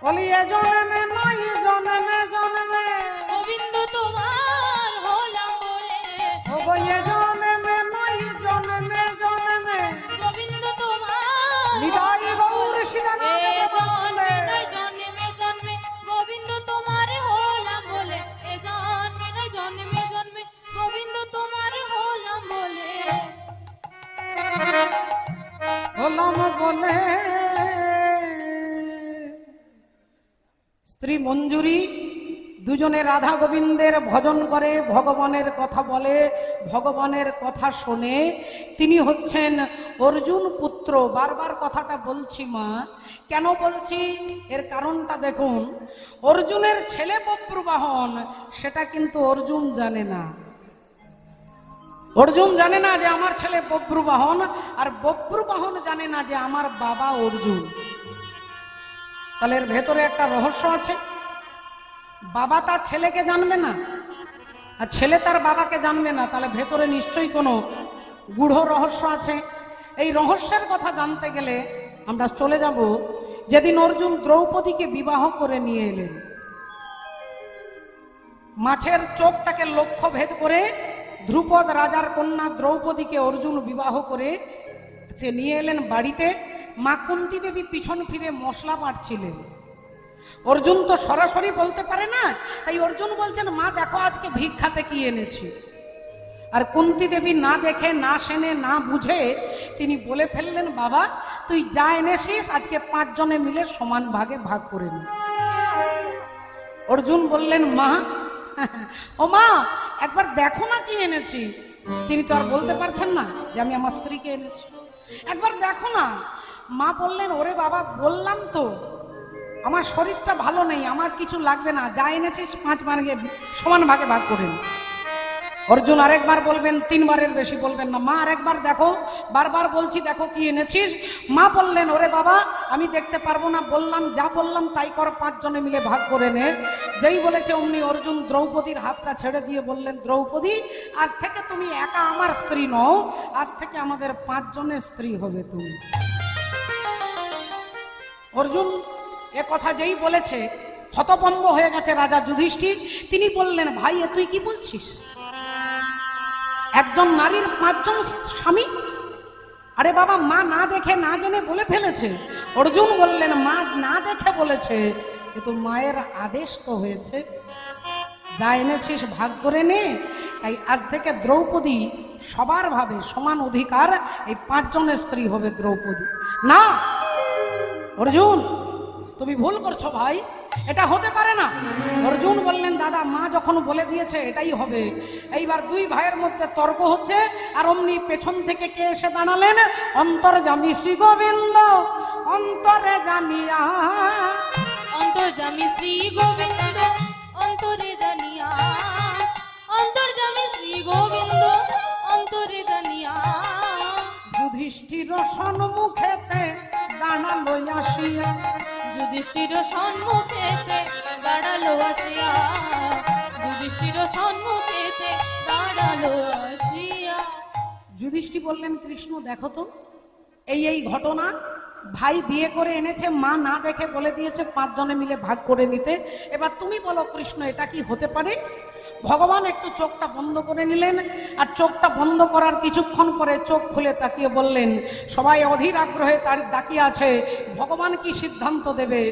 বলি এ জন্মে নয় জন্মে জন্মে, গোবিন্দ তোমার হলাম বলে, ও গো এ জন্মে নয় জন্মে জন্মে। গোবিন্দ তোমার নিতাই গৌর সীতানাথ বলে, জন্মে জন্মে, গোবিন্দ তোমার হলাম বলে, এ জন্মে নয় জন্মে জন্মে, গোবিন্দ তোমার হলাম বলে। হলাম বলে। স্ত্রী মঞ্জুরি দুজনে রাধা গোবিন্দের ভজন করে, ভগবানের কথা বলে, ভগবানের কথা শোনে। তিনি হচ্ছেন অর্জুন পুত্র। বারবার কথাটা বলছি মা, কেন বলছি এর কারণটা দেখুন। অর্জুনের ছেলে বব্রুবাহন, সেটা কিন্তু অর্জুন জানে না। অর্জুন জানে না যে আমার ছেলে বব্রুবাহন, আর বব্রুবাহন জানে না যে আমার বাবা অর্জুন। তাহলে এর ভেতরে একটা রহস্য আছে। বাবা তার ছেলেকে জানবে না, আর ছেলে তার বাবাকে জানবে না, তাহলে ভেতরে নিশ্চয়ই কোনো গূঢ় রহস্য আছে। এই রহস্যের কথা জানতে গেলে আমরা চলে যাব যেদিন অর্জুন দ্রৌপদীকে বিবাহ করে নিয়ে এলেন, মাছের চোখটাকে লক্ষ্য ভেদ করে ধ্রুপদ রাজার কন্যা দ্রৌপদীকে অর্জুন বিবাহ করে নিয়ে এলেন বাড়িতে। মা কুন্তী দেবী পিছন ফিরে মশলা বাটছিলেন। অর্জুন তো সরাসরি বলতে পারে না, তাই অর্জুন বলছেন, মা দেখো আজকে ভিক্ষাতে কি এনেছি। আর কুন্তী দেবী না দেখে, না শুনে, না বুঝে তিনি বলে ফেললেন, বাবা তুই যা এনেছিস আজকে 5 জনে মিলে সমান ভাগে ভাগ করে নি। অর্জুন বললেন, মা ও মা একবার দেখো না কি এনেছি। তিনি তো আর বলতে পারছেন না যে আমি আমার স্ত্রীকে এনেছি, একবার দেখো না। মা বললেন, ওরে বাবা বললাম তো আমার শরীরটা ভালো নেই, আমার কিছু লাগবে না, যা এনেছিস 5 ভাগে সমান ভাগে ভাগ করে নি। অর্জুন আরেকবার বলবেন, 3 বারের বেশি বলবেন না। মা আরেকবার দেখো, বারবার বলছি দেখো কি এনেছিস। মা বললেন, ওরে বাবা আমি দেখতে পারবো না, বললাম যা বললাম তাই কর, 5 জনে মিলে ভাগ করে নে। যেই বলেছে অমনি অর্জুন দ্রৌপদীর হাতটা ছেড়ে দিয়ে বললেন, দ্রৌপদী আজ থেকে তুমি একা আমার স্ত্রী নও, আজ থেকে আমাদের 5 জনের স্ত্রী হবে তুমি। অর্জুন এ কথা যেই বলেছে হতভম্ব হয়ে গেছে রাজা যুধিষ্ঠির। তিনি বললেন, ভাই এ তুই কি বলছিস? একজন নারীর 5 জন স্বামী? আরে বাবা মা না দেখে না জেনে বলে ফেলেছে। অর্জুন বললেন, মা না দেখে বলেছে, কিন্তু মায়ের আদেশ তো হয়েছে, যা এনেছিস ভাগ করে নে। তাই আজ থেকে দ্রৌপদী সবার ভাবে সমান অধিকার, এই 5 জনের স্ত্রী হবে দ্রৌপদী। না অর্জুন তুমি ভুল করছো ভাই, এটা হতে পারে না। অর্জুন বললেন, দাদা মা যখন বলে দিয়েছে এটাই হবে। এইবার 2 ভাইয়ের মধ্যে তর্ক হচ্ছে, আর অমনি পেছন থেকে কে এসে দাঁড়ালেন? অন্তর্যামী শ্রী গোবিন্দ অন্তরে জানিয়া, অন্তর্যামী শ্রী গোবিন্দ অন্তরে জানিয়া, অন্তর্যামী শ্রী গোবিন্দ অন্তরে জানিয়া। যুধিষ্ঠির সম্মুখেতে দাঁড়ালো আসিয়া, যুধিষ্ঠির সম্মুখেতে দাঁড়ালো আসিয়া, যুধিষ্ঠির সম্মুখেতে দাঁড়ালো আসিয়া। যুধিষ্ঠির বললেন, কৃষ্ণ দেখো তো এই ঘটনা, ভাই বিয়ে করে এনেছে, মা না দেখে বলে দিয়েছে 5 জনে মিলে ভাগ করে নিতে। এবার তুমি বলো কৃষ্ণ এটা কি হতে পারে? ভগবান একটু চোখটা বন্ধ করে নিলেন, আর চোখটা বন্ধ করার কিছুক্ষণ পরে চোখ খুলে তাকিয়ে বললেন, সবাই অধীর আগ্রহে তার তাকিয়ে আছে ভগবান কি সিদ্ধান্ত দেবে,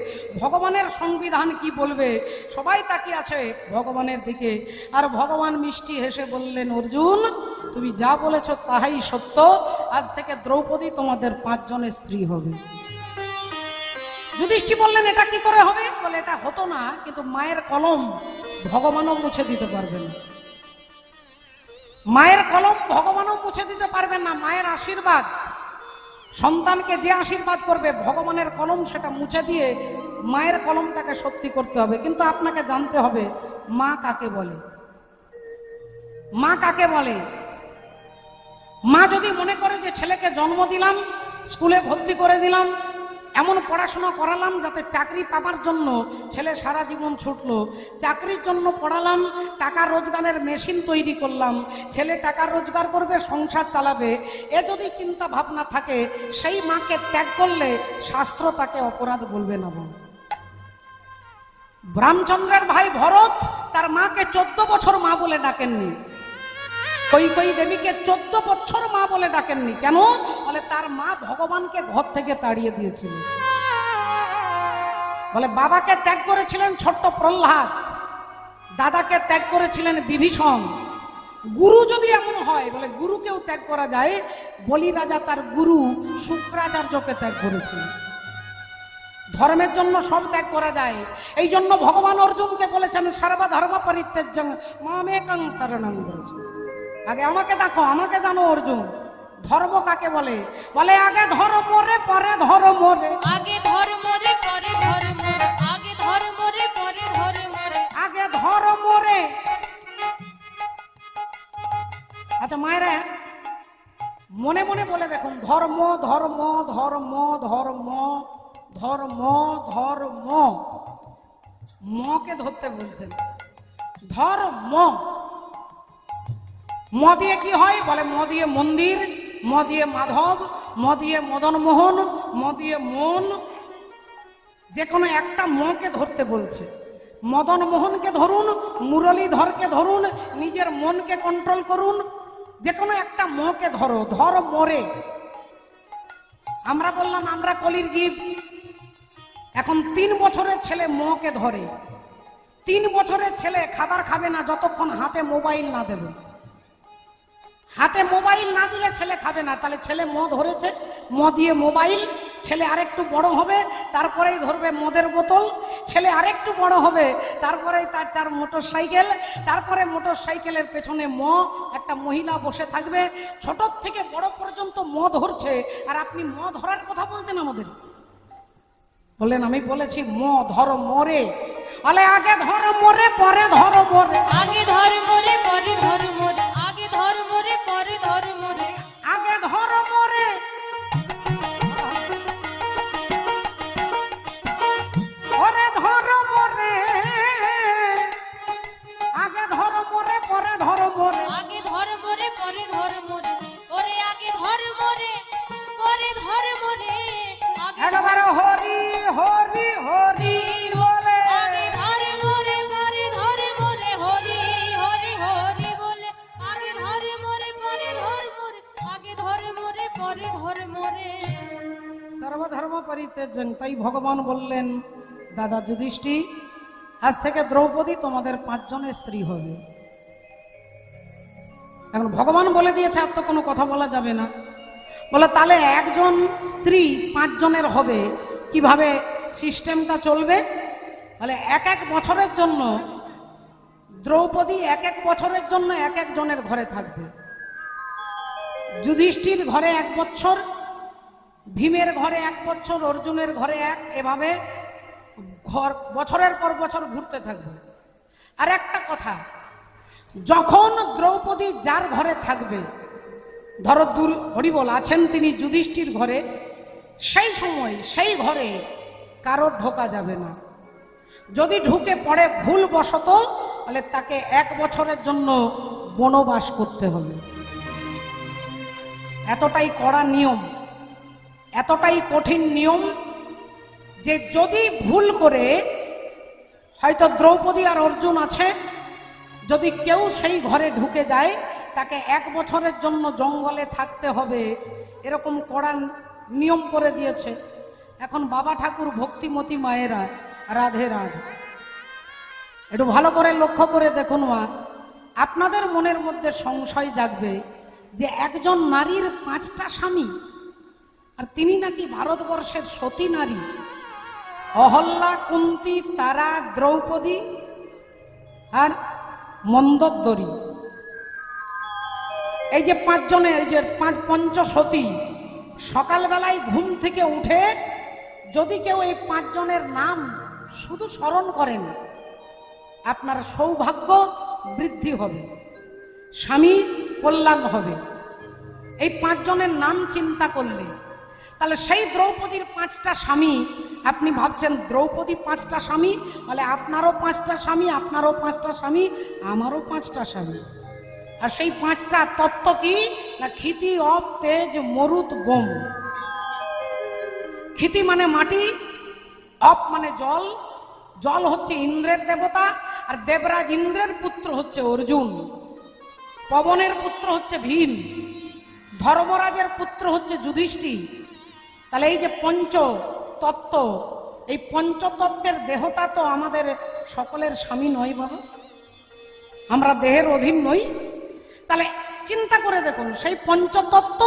ভগবানের সংবিধান কি বলবে, সবাই তাকিয়ে আছে ভগবানের দিকে। আর ভগবান মিষ্টি হেসে বললেন, অর্জুন তুমি যা বলেছ তাহাই সত্য, আজ থেকে দ্রৌপদী তোমাদের 5 জনের স্ত্রী হবে। যুধিষ্ঠির বললেন, এটা কি করে হবে? বলে, এটা হতো না, কিন্তু মায়ের কলম ভগবানও মুছে দিতে পারবেন না। মায়ের কলম ভগবানও মুছে দিতে পারবেন না। মায়ের আশীর্বাদ, সন্তানকে যে আশীর্বাদ করবে ভগবানের কলম সেটা মুছে দিয়ে মায়ের কলমটাকে সত্যি করতে হবে। কিন্তু আপনাকে জানতে হবে মা কাকে বলে। মা কাকে বলে? মা যদি মনে করে যে ছেলেকে জন্ম দিলাম, স্কুলে ভর্তি করে দিলাম, এমন পড়াশোনা করালাম যাতে চাকরি পাবার জন্য ছেলে সারা জীবন ছুটলো, চাকরির জন্য পড়ালাম, টাকা রোজগারের মেশিন তৈরি করলাম, ছেলে টাকা রোজগার করবে, সংসার চালাবে, এ যদি চিন্তা ভাবনা থাকে, সেই মাকে ত্যাগ করলে শাস্ত্র তাকে অপরাধ বলবে না। রামচন্দ্রের ভাই ভরত তার মাকে 14 বছর মা বলে ডাকেননি। কৈকেয়ী দেবীকে 14 বছর মা বলে ডাকেননি। কেন? বলে তার মা ভগবানকে ঘর থেকে তাড়িয়ে দিয়েছিল। বলে বাবাকে ত্যাগ করেছিলেন ছোট্ট প্রহ্লাদ, দাদাকে ত্যাগ করেছিলেন বিভীষণ। গুরু যদি এমন হয়, বলে গুরুকেও ত্যাগ করা যায়। বলি রাজা তার গুরু শুক্রাচার্যকে ত্যাগ করেছিলেন। ধর্মের জন্য সব ত্যাগ করা যায়। এই জন্য ভগবান অর্জুনকে বলেছেন, সর্বধর্ম পরিত্যাজ্যং মামেকং শরণং ব্রজ। আগে আমাকে দেখো, আমাকে জানো অর্জুন। ধর্ম কাকে বলে? বলে আগে ধর্ম রে পরে ধর্ম রে, আগে ধর্ম রে পরে ধর্ম রে, আগে ধর্ম রে পরে ধর্ম রে, আগে ধর্ম রে। আচ্ছা মায়েরা মনে মনে বলে দেখুন, ধর্ম ধর্ম ধর্ম ধর্ম ধর্ম ধর্ম, মকে ধরতে বলছেন। ধর্ম ম দিয়ে কি হয়? বলে ম দিয়ে মন্দির, ম দিয়ে মাধব, ম দিয়ে মদন মোহন, ম দিয়ে মন, যে কোনো একটা মকে ধরতে বলছে। মদন মোহনকে ধরুন, মুরলীধরকে ধরুন, নিজের মনকে কন্ট্রোল করুন, যে কোনো একটা মকে ধরো, ধর মরে। আমরা বললাম আমরা কলির জীব। এখন 3 বছরের ছেলে মকে ধরে। 3 বছরের ছেলে খাবার খাবে না যতক্ষণ হাতে মোবাইল না দেবে। হাতে মোবাইল না দিলে ছেলে খাবে না। তাহলে ছেলে ম ধরেছে, ম দিয়ে মোবাইল। ছেলে আরেকটু বড় হবে, তারপরেই ধরবে মদের বোতল। ছেলে আরেকটু বড় হবে, তারপরেই তার 4 মোটর সাইকেল। তারপরে মোটর সাইকেলের পেছনে ম, একটা মহিলা বসে থাকবে। ছোট থেকে বড় পর্যন্ত ম ধরছে, আর আপনি ম ধরার কথা বলছেন আমাদের। বললেন আমি বলেছি ম ধর মরে। বলে আগে ধর মরে পরে ধর মরে, আগে ধর মরে পরে ধর মরে, আগে ধর মরে পরে ধর মরে, আগে ধর মরে পরে ধর মরে, আগে ধর মরে পরে ধর মরে, আগে ধর মরে পরে ধর মরে, ওরে আগে ধর মরে পরে ধর মরে, আগে একবারে হরি হরি হরি বলে, আগে ধর মরে পরে ধর মরে, হরি হরি হরি বলে, আগে ধর মরে পরে ধর মরে, আগে ধর মরে পরে ধর মরে। সর্বধর্ম পরিত্যাজ্যং। তাই ভগবান বললেন দাদা যুধিষ্ঠির, আজ থেকে দ্রৌপদী তোমাদের 5 জনের স্ত্রী হবে। এখন ভগবান বলে দিয়েছে আর তো কোনো কথা বলা যাবে না। বলে তাহলে একজন স্ত্রী 5 জনের হবে, কিভাবে সিস্টেমটা চলবে? বলে 1 বছরের জন্য দ্রৌপদী 1 বছরের জন্য 1 জনের ঘরে থাকবে। যুধিষ্ঠির ঘরে 1 বছর, ভীমের ঘরে 1 বছর, অর্জুনের ঘরে 1, এভাবে ঘর বছরের পর বছর ঘুরতে থাকবে। আর একটা কথা, যখন দ্রৌপদী যার ঘরে থাকবে, ধরো হরিবল আছেন তিনি যুধিষ্ঠির ঘরে, সেই সময় সেই ঘরে কারোর ঢোকা যাবে না। যদি ঢুকে পড়ে ভুলবশত, তাহলে তাকে 1 বছরের জন্য বনবাস করতে হবে। এতটাই কড়া নিয়ম, এতটাই কঠিন নিয়ম যে যদি ভুল করে, হয়তো দ্রৌপদী আর অর্জুন আছে, যদি কেউ সেই ঘরে ঢুকে যায়, তাকে 1 বছরের জন্য জঙ্গলে থাকতে হবে। এরকম কড়া নিয়ম করে দিয়েছে। এখন বাবা ঠাকুর ভক্তিমতী মায়েরা, রাধে রাধে, একটু ভালো করে লক্ষ্য করে দেখুন মা, আপনাদের মনের মধ্যে সংশয় জাগবে যে একজন নারীর 5টা স্বামী, আর তিনি নাকি ভারতবর্ষের সতী নারী। অহল্যা, কুন্তী, তারা, দ্রৌপদী আর মন্দোদরী, এই যে 5 জনের, এই যে 5 পঞ্চসতী। সকালবেলায় ঘুম থেকে উঠে যদি কেউ এই 5 জনের নাম শুধু স্মরণ করেন, আপনার সৌভাগ্য বৃদ্ধি হবে, স্বামী কল্যাণ হবে। এই 5 জনের নাম চিন্তা করলে, তাহলে সেই দ্রৌপদীর 5টা স্বামী। আপনি ভাবছেন দ্রৌপদী 5টা স্বামী, বলে আপনারও 5টা স্বামী, আপনারও 5টা স্বামী, আমারও 5টা স্বামী। আর সেই 5টা তত্ত্ব কি না? ক্ষিতি, অপ, তেজ, মরুত, বোম। ক্ষিতি মানে মাটি, অপ মানে জল। জল হচ্ছে ইন্দ্রের দেবতা, আর দেবরাজ ইন্দ্রের পুত্র হচ্ছে অর্জুন। পবনের পুত্র হচ্ছে ভীম, ধর্মরাজের পুত্র হচ্ছে যুধিষ্ঠির। তাহলে এই যে পঞ্চতত্ত্ব, এই পঞ্চতত্ত্বের দেহটা তো আমাদের সকলের স্বামী নয় বাবা, আমরা দেহের অধীন নই। তাহলে চিন্তা করে দেখুন, সেই পঞ্চতত্ত্ব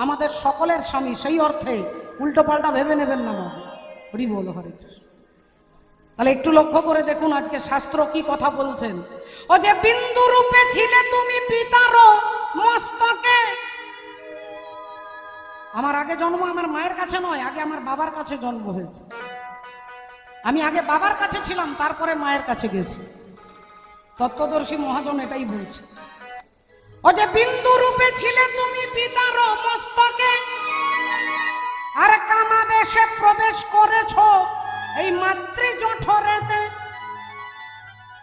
আমাদের সকলের স্বামী। সেই অর্থে উল্টো পাল্টা ভেবে নেবেন না বাবা। হরি বল, হরে কৃষ্ণ। তাহলে একটু লক্ষ্য করে দেখুন আজকে শাস্ত্র কি কথা বলছেন। ও যে বিন্দু রূপে ছিলে তুমি পিতার মস্তকে। আমার আগে জন্ম আমার মায়ের কাছে নয়, আগে আমার বাবার কাছে জন্ম হয়েছে। আমি আগে বাবার কাছে ছিলাম, তারপরে মায়ের কাছে গেছি। তত্ত্বদর্শী মহাজন এটাই বলছে। ও যে বিন্দু রূপে ছিলে তুমি পিতার মস্তকে, আর কামাবেশে প্রবেশ করেছ এই মাতৃ জঠরেতে।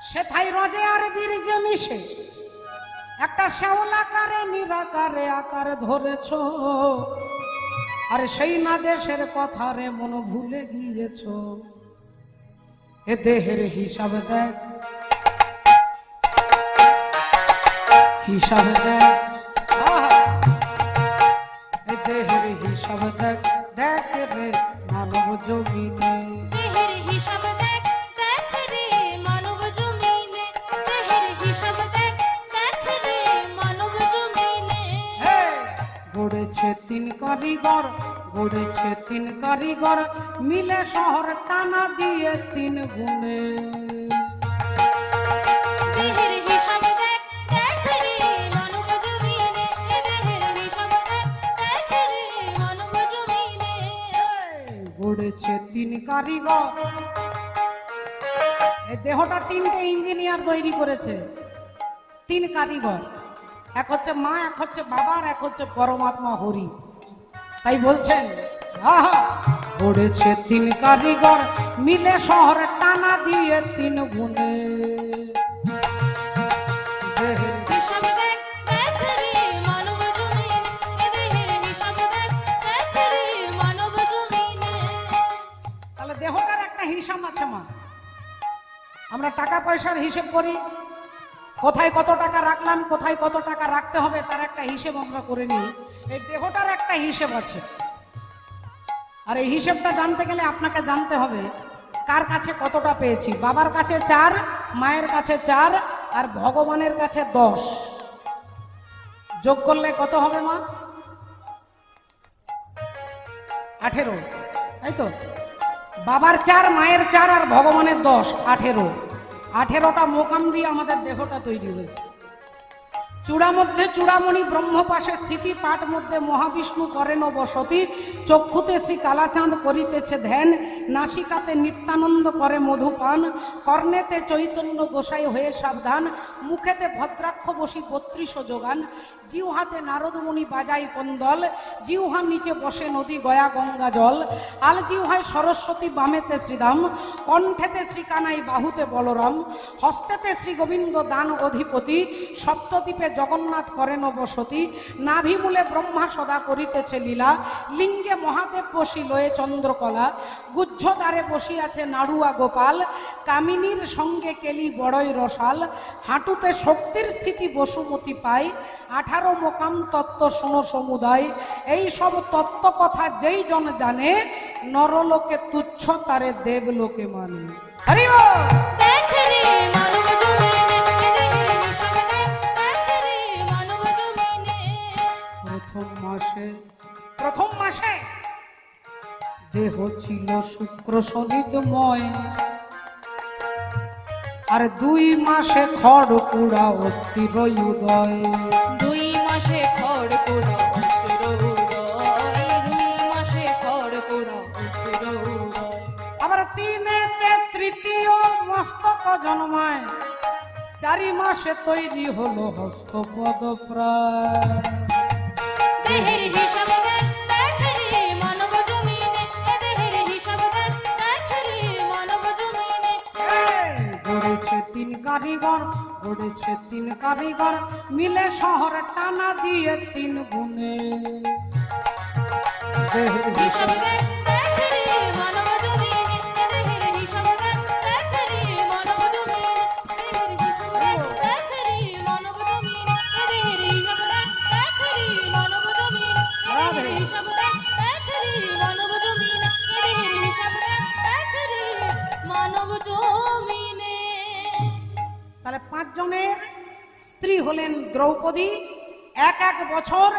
সেথায় রজে আর বীর্যে মিশে একটা শ্যাওলাকারে নিরাকারে আকার ধরেছ। আরে সেই না দেশের কথা রে মন ভুলে গিয়েছ, এ দেহের হিসাব দেখ, হিসাব দেখ, এ দেহের হিসাব দেখ, দেখ রে মানব জমিনে। দেহের হিসাব দেখ, দেখ রে মানব জমিনে, দেহের হিসাব দেখ, দেখ রে মানব জমিনে। গড়েছে তিন কারিগর, গড়েছে তিন কারিগর, মিলে শহর টানা দিয়ে তিন গুণে। দেহের হিসাব দেখ, দেখ রে মানব জমিনে, দেহের হিসাব দেখ, দেখ রে মানব জমিনে। গড়েছে তিন কারিগর, এই দেহটা তিনটে ইঞ্জিনিয়ার তৈরি করেছে, তিন কারিগর, এক হচ্ছে মা, এক হচ্ছে বাবা, আর এক হচ্ছে পরমাত্মা হরি। তাই বলছেন আহা, গড়েছে তিন কারিগর, মিলে শহর টানা দিয়ে তিন গুণে। দেহের হিসাব দেখ, দেখ রে মানব জমিনে, দেহের হিসাব দেখ, দেখ রে মানব জমিনে। তাহলে দেহটার একটা হিসাব আছে মা। আমরা টাকা পয়সার হিসেব করি, কোথায় কত টাকা রাখলাম, কোথায় কত টাকা রাখতে হবে, তার একটা হিসেব আমরা করে নিই। এই দেহটার একটা হিসেব আছে, আর এই হিসেবটা জানতে গেলে আপনাকে জানতে হবে কার কাছে কতটা পেয়েছি। বাবার কাছে 4, মায়ের কাছে 4, আর ভগবানের কাছে 10। যোগ করলে কত হবে মা? 18, তাই তো? বাবার 4, মায়ের 4, আর ভগবানের 10, 18। 18টা মোকাম দিয়ে আমাদের দেহটা তৈরি হয়েছে। চূড়া মধ্যে চূড়ামণি ব্রহ্ম পাশে স্থিতি, পাঠ মধ্যে মহাবিষ্ণু করেন বসতি, চক্ষুতে শ্রী কালাচাঁদ করিতেছে ধ্যান, নাসিকাতে নিত্যানন্দ করে মধুপান, কর্ণেতে চৈতন্য গোসাই হয়ে সাবধান, মুখেতে ভদ্রাক্ষ বসি 32 যোগান, জিহ্বাতে নারদমণি বাজাই কন্দল, জিহ্বার নিচে বসে নদী গয়া গঙ্গা জল, আল জিহ্বায় সরস্বতী, বামেতে শ্রীধাম, কণ্ঠেতে শ্রী কানাই, বাহুতে বলরাম, হস্তেতে শ্রী গোবিন্দ দান অধিপতি, সপ্তদ্বীপে জগন্নাথ করেন বসতি, নাভিমূলে ব্রহ্মা সদা করিতেছে লীলা, লিঙ্গে মহাদেব বসি লয়ে চন্দ্রকলা, গুহ্যদ্বারে বসিয়াছে নাড়ুয়া গোপাল, কামিনীর সঙ্গে কেলি বড়ই রসাল, হাঁটুতে শক্তির স্থিতি বসুমতি পাই, 18 মোকাম তত্ত্ব শোনো সমুদায়, এই সব তত্ত্ব কথা যেই জন জানে, নরলোকে তুচ্ছ তারে দেবলোকে মানে। হরি বল। দেখ রে মানব জমিনে, দেহের হিসাব দেখ, দেখ রে মানব জমিনে। প্রথম মাসে দেহ ছিল শুক্র শোণিতময়, আর 2 মাসে খড়কুড়া অস্থির উদয়। 2 মাসে খড়কুড়া অস্থির উদয়, 2 মাসে খড়কুড়া অস্থির উদয়। আবার 3-তে তৃতীয় মস্তক জন্মায়, 4 মাসে তৈরি হলো হস্তপদ প্রায়। দেহের হিসাব দেখ, দেখ রে মানব জমিনে, দেহের হিসাব দেখ, দেখ রে মানব জমিনে। গড়েছে 3 কারিগর, গড়েছে 3 কারিগর, মিলে শহর টানা দিয়ে 3 গুণে। দেহের হিসাব দেখ, দেখ রে মানব জমিনে, দেহের হিসাব দেখ, দেখ রে মানব জমিনে, দেহের হিসাব দেখ, দেখ রে মানব জমিনে, দেহের হিসাব দেখ, দেখ রে মানব জমিনে, দেহের হিসাব দেখ, দেখ রে মানব জমিনে, দেহের হিসাব দেখ, দেখ রে মানব জমিনে। তাহলে 5 জনের স্ত্রী হলেন দ্রৌপদী, 1 বছর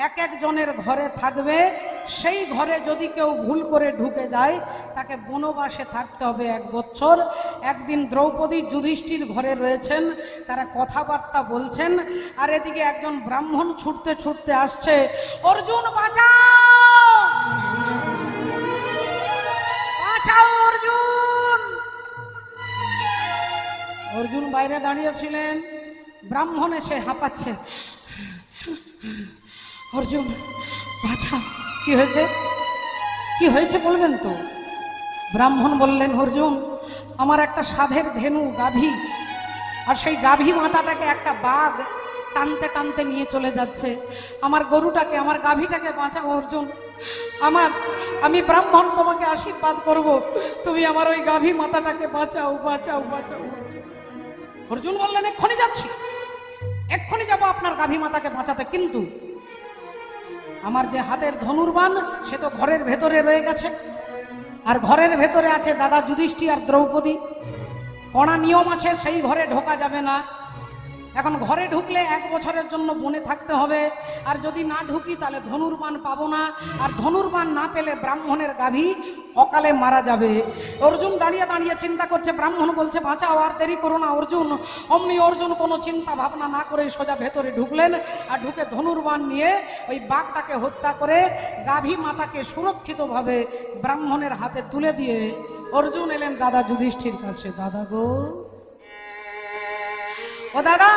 1 জনের ঘরে থাকবে। সেই ঘরে যদি কেউ ভুল করে ঢুকে যায়, তাকে বনবাসে থাকতে হবে 1 বছর। একদিন দ্রৌপদী যুধিষ্ঠির ঘরে রয়েছেন, তারা কথাবার্তা বলছেন, আর এদিকে একজন ব্রাহ্মণ ছুটতে ছুটতে আসছে, অর্জুন বাঁচাও, বাঁচাও অর্জুন। অর্জুন বাইরে দাঁড়িয়েছিলেন, ব্রাহ্মণ এসে হাঁপাচ্ছে, অর্জুন বাঁচা। কি হয়েছে, কি হয়েছে বলবেন তো? ব্রাহ্মণ বললেন, অর্জুন আমার একটা সাধের ধেনু গাভী, আর সেই গাভী মাতাটাকে একটা বাঘ টানতে টানতে নিয়ে চলে যাচ্ছে, আমার গরুটাকে, আমার গাভীটাকে বাঁচাও অর্জুন। আমি ব্রাহ্মণ তোমাকে আশীর্বাদ করব, তুমি আমার ওই গাভী মাতাটাকে বাঁচাও বাঁচাও বাঁচাও। অর্জুন বললেন এক্ষুনি যাচ্ছি, এক্ষুনি যাবো আপনার গাভী মাতাকে বাঁচাতে, কিন্তু আমার যে হাতের ধনুর্বাণ সে তো ঘরের ভেতরে রয়ে গেছে, আর ঘরের ভেতরে আছে দাদা যুধিষ্ঠির আর দ্রৌপদী। কড়া নিয়ম আছে, সেই ঘরে ঢোকা যাবে না। এখন ঘরে ঢুকলে 1 বছরের জন্য বনে থাকতে হবে, আর যদি না ঢুকি তাহলে ধনুর্বাণ পাবো না, আর ধনুর্বাণ না পেলে ব্রাহ্মণের গাভী অকালে মারা যাবে। অর্জুন দাঁড়িয়ে দাঁড়িয়ে চিন্তা করছে, ব্রাহ্মণ বলছে বাঁচাও, আর দেরি করো না অর্জুন। অমনি অর্জুন কোনো চিন্তা ভাবনা না করে সোজা ভেতরে ঢুকলেন, আর ঢুকে ধনুর্বাণ নিয়ে ওই বাঘটাকে হত্যা করে গাভী মাতাকে সুরক্ষিতভাবে ব্রাহ্মণের হাতে তুলে দিয়ে অর্জুন এলেন দাদা যুধিষ্ঠির কাছে। দাদা গো, ও দাদা,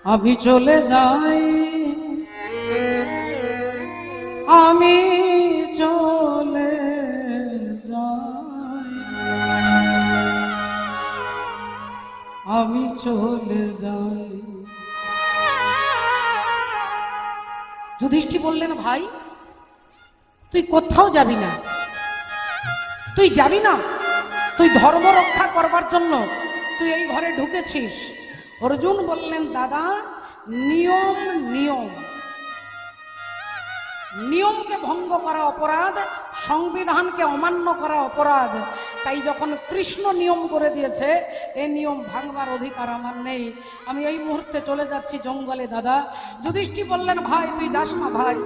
আমি চলে যাই, আমি চলে যাই, আমি চলে যাই। যুধিষ্ঠির বললেন ভাই তুই কোথাও যাবি না, তুই যাবি না, তুই ধর্ম রক্ষা করবার জন্য তুই এই ঘরে ঢুকেছিস। অর্জুন বললেন দাদা নিয়ম নিয়ম, নিয়মকে ভঙ্গ করা অপরাধ, সংবিধানকে অমান্য করা অপরাধ। তাই যখন কৃষ্ণ নিয়ম করে দিয়েছে এই নিয়ম ভাঙবার অধিকার আমার নেই, আমি এই মুহূর্তে চলে যাচ্ছি জঙ্গলে। দাদা যুধিষ্ঠির বললেন ভাই তুই যাস না, ভাই